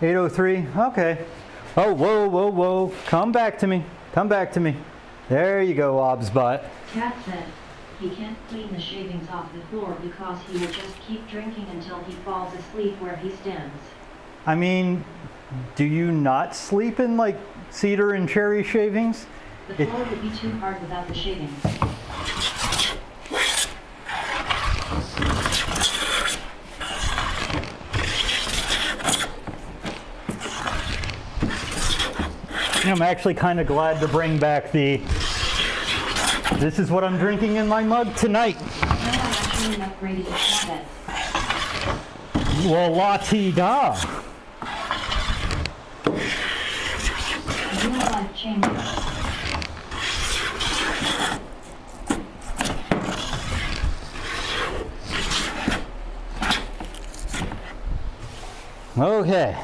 8:03? Okay. Oh, whoa, whoa, whoa. Come back to me. Come back to me. There you go, Obsbot. Cat said he can't clean the shavings off the floor because he will just keep drinking until he falls asleep where he stands. I mean, do you not sleep in like cedar and cherry shavings? The floor would be too hard without the shavings. I'm actually kind of glad to bring back the, this is what I'm drinking in my mug tonight. No, I actually upgraded the cabinet. Well, la-ti-da. Real life changes. Okay.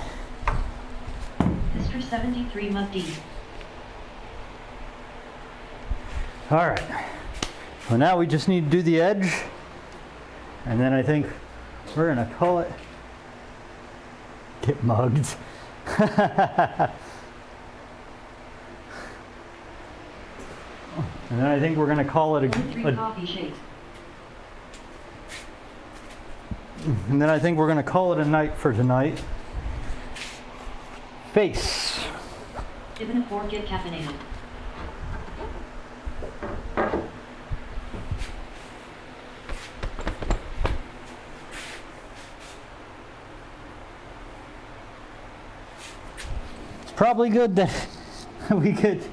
Mr. 73 Mugdy. All right. Well, now we just need to do the edge. And then I think we're going to call it, get mugged. And then I think we're going to call it Three coffee shakes. and then I think we're going to call it a night for tonight. Face. Even a fork get caffeinated. It's probably good that we get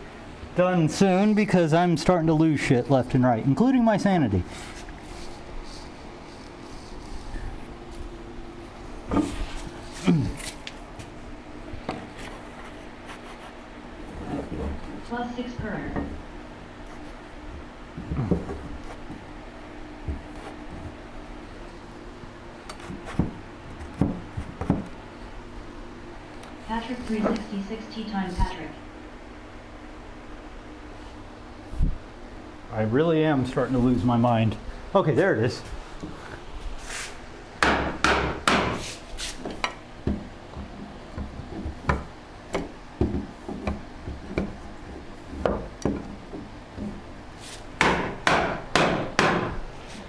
done soon because I'm starting to lose shit left and right, including my sanity. Plus 6 per. Patrick 366 tea time Patrick. I really am starting to lose my mind. Okay, there it is.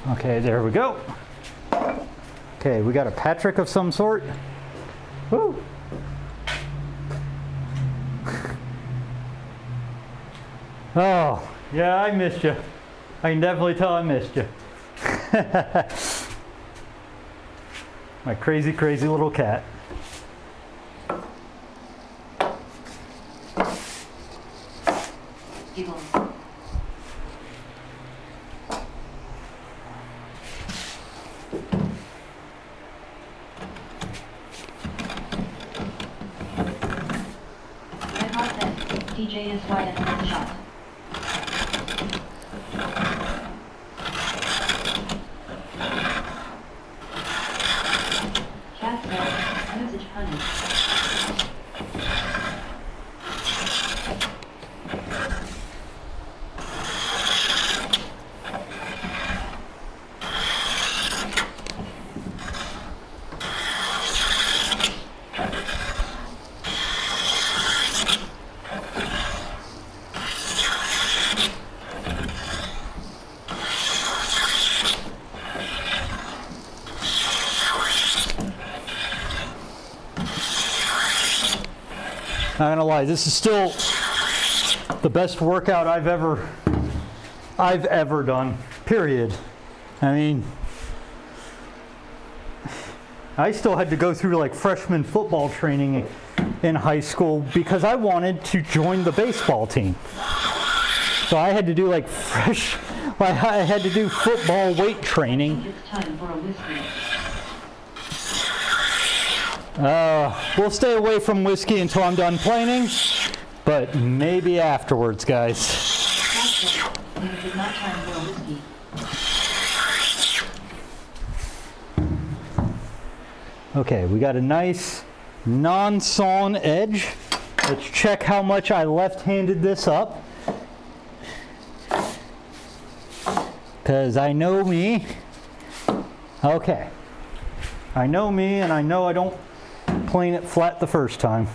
Okay, there we go. Okay, we got a Patrick of some sort. Woo! Oh, yeah, I missed you. I can definitely tell I missed you. My crazy, crazy little cat. Giggles. Red Hot said, DJ is wide at the shot. Cat said, usage honey. Not gonna lie, this is still the best workout I've ever done, period. I mean, I still had to go through like freshman football training in high school because I wanted to join the baseball team. So I had to do like I had to do football weight training. It's time for a whiskey. We'll stay away from whiskey until I'm done planing, but maybe afterwards, guys. Cat said, it is not time for a whiskey. Okay, we got a nice non-sawn edge. Let's check how much I left-handed this up. Because I know me. Okay. I know me, and I know I don't plane it flat the first time.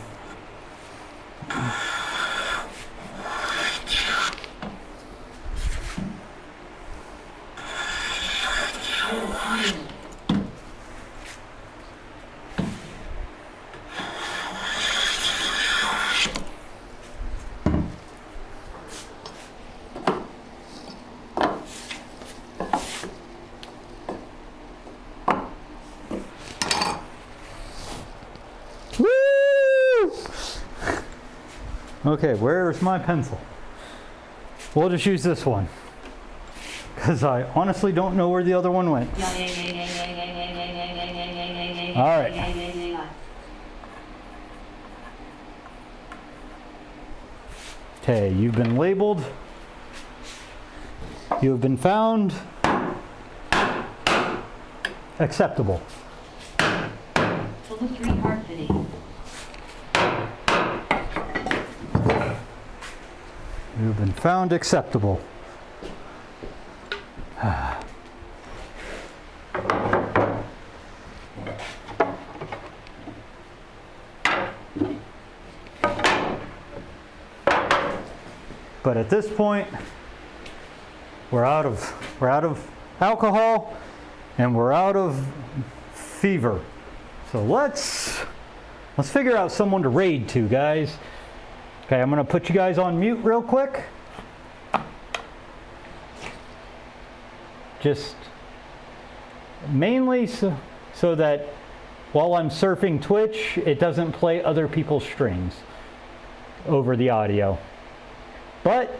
Okay, where's my pencil? We'll just use this one. Because I honestly don't know where the other one went. Alright. Okay, you've been labeled. You have been found acceptable. Level 3 hard fitting. You've been found acceptable. But at this point, we're out of alcohol and we're out of fever. So let's figure out someone to raid to, guys. Okay, I'm gonna put you guys on mute real quick. Just mainly so that while I'm surfing Twitch, it doesn't play other people's strings over the audio. But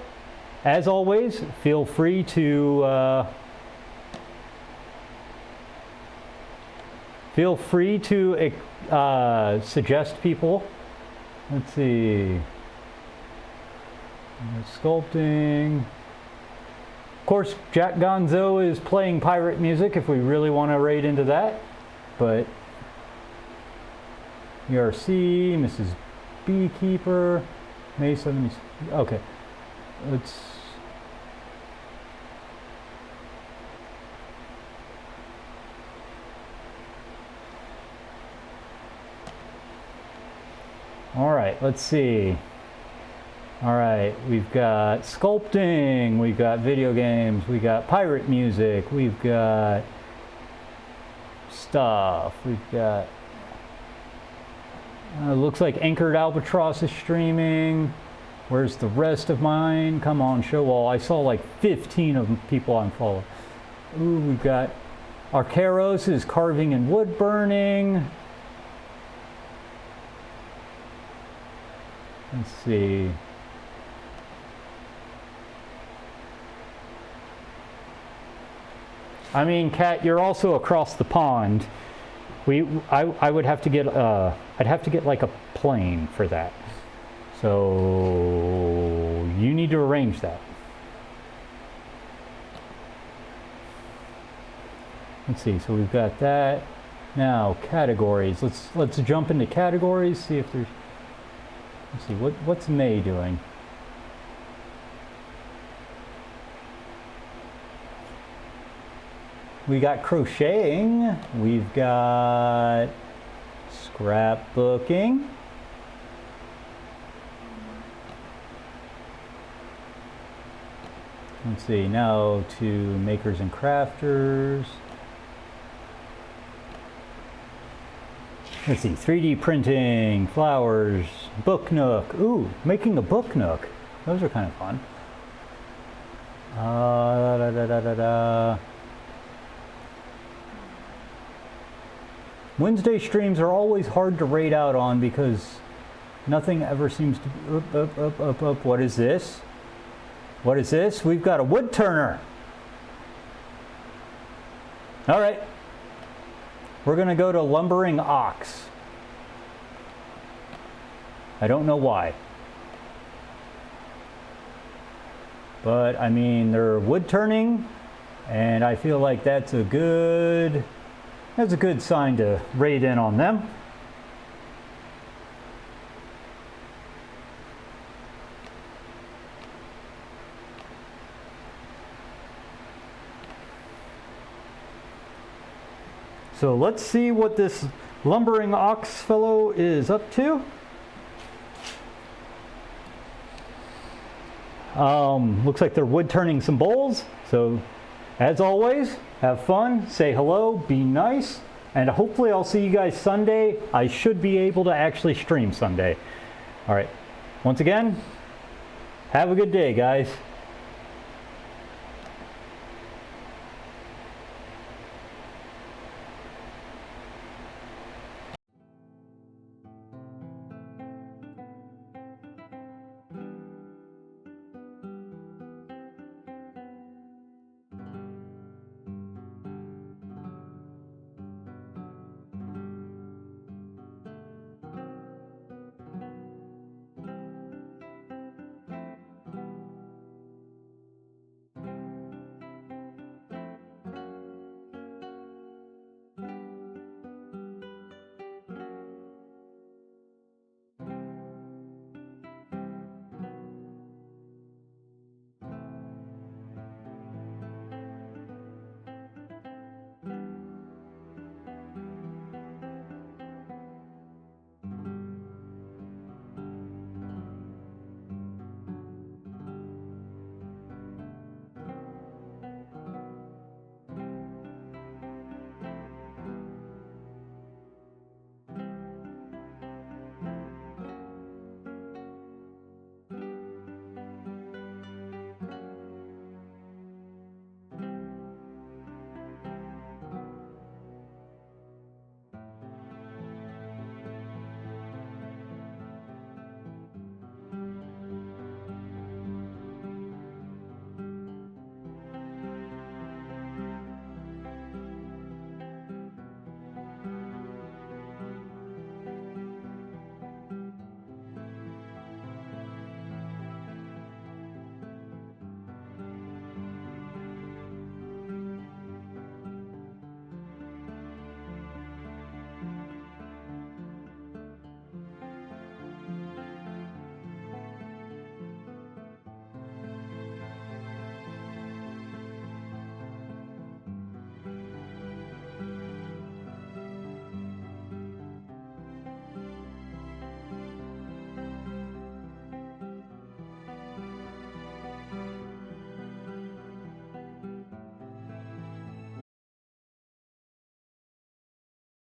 as always, feel free to suggest people. Let's see. Sculpting. Of course, Jack Gonzo is playing pirate music if we really want to raid into that. But ERC, Mrs. Beekeeper, May 70. Okay. Let's. All right, let's see. All right, we've got sculpting, we've got video games, we got pirate music, we've got stuff, we've got, looks like Anchored Albatross is streaming. Where's the rest of mine? Come on, show all. I saw like 15 of people on follow. Ooh, we've got Arcaros is carving and wood burning. Let's see. I mean, Kat, you're also across the pond. I would have to get I'd have to get like a plane for that. So you need to arrange that. Let's see. So we've got that. Now categories. Let's jump into categories. See if there's. Let's see. What's May doing? We got crocheting. We've got scrapbooking. Let's see, now to makers and crafters. Let's see, 3D printing, flowers, book nook. Ooh, making a book nook. Those are kind of fun. Wednesday streams are always hard to rate out on because nothing ever seems to be up. What is this? What is this? We've got a wood turner. All right. We're going to go to lumbering ox. I don't know why. But I mean, they're wood turning, and I feel like that's a good sign to raid in on them. So let's see what this lumbering ox fellow is up to. Looks like they're wood turning some bowls. So as always, have fun, say hello, be nice, and hopefully I'll see you guys Sunday. I should be able to actually stream Sunday. All right, once again, have a good day, guys.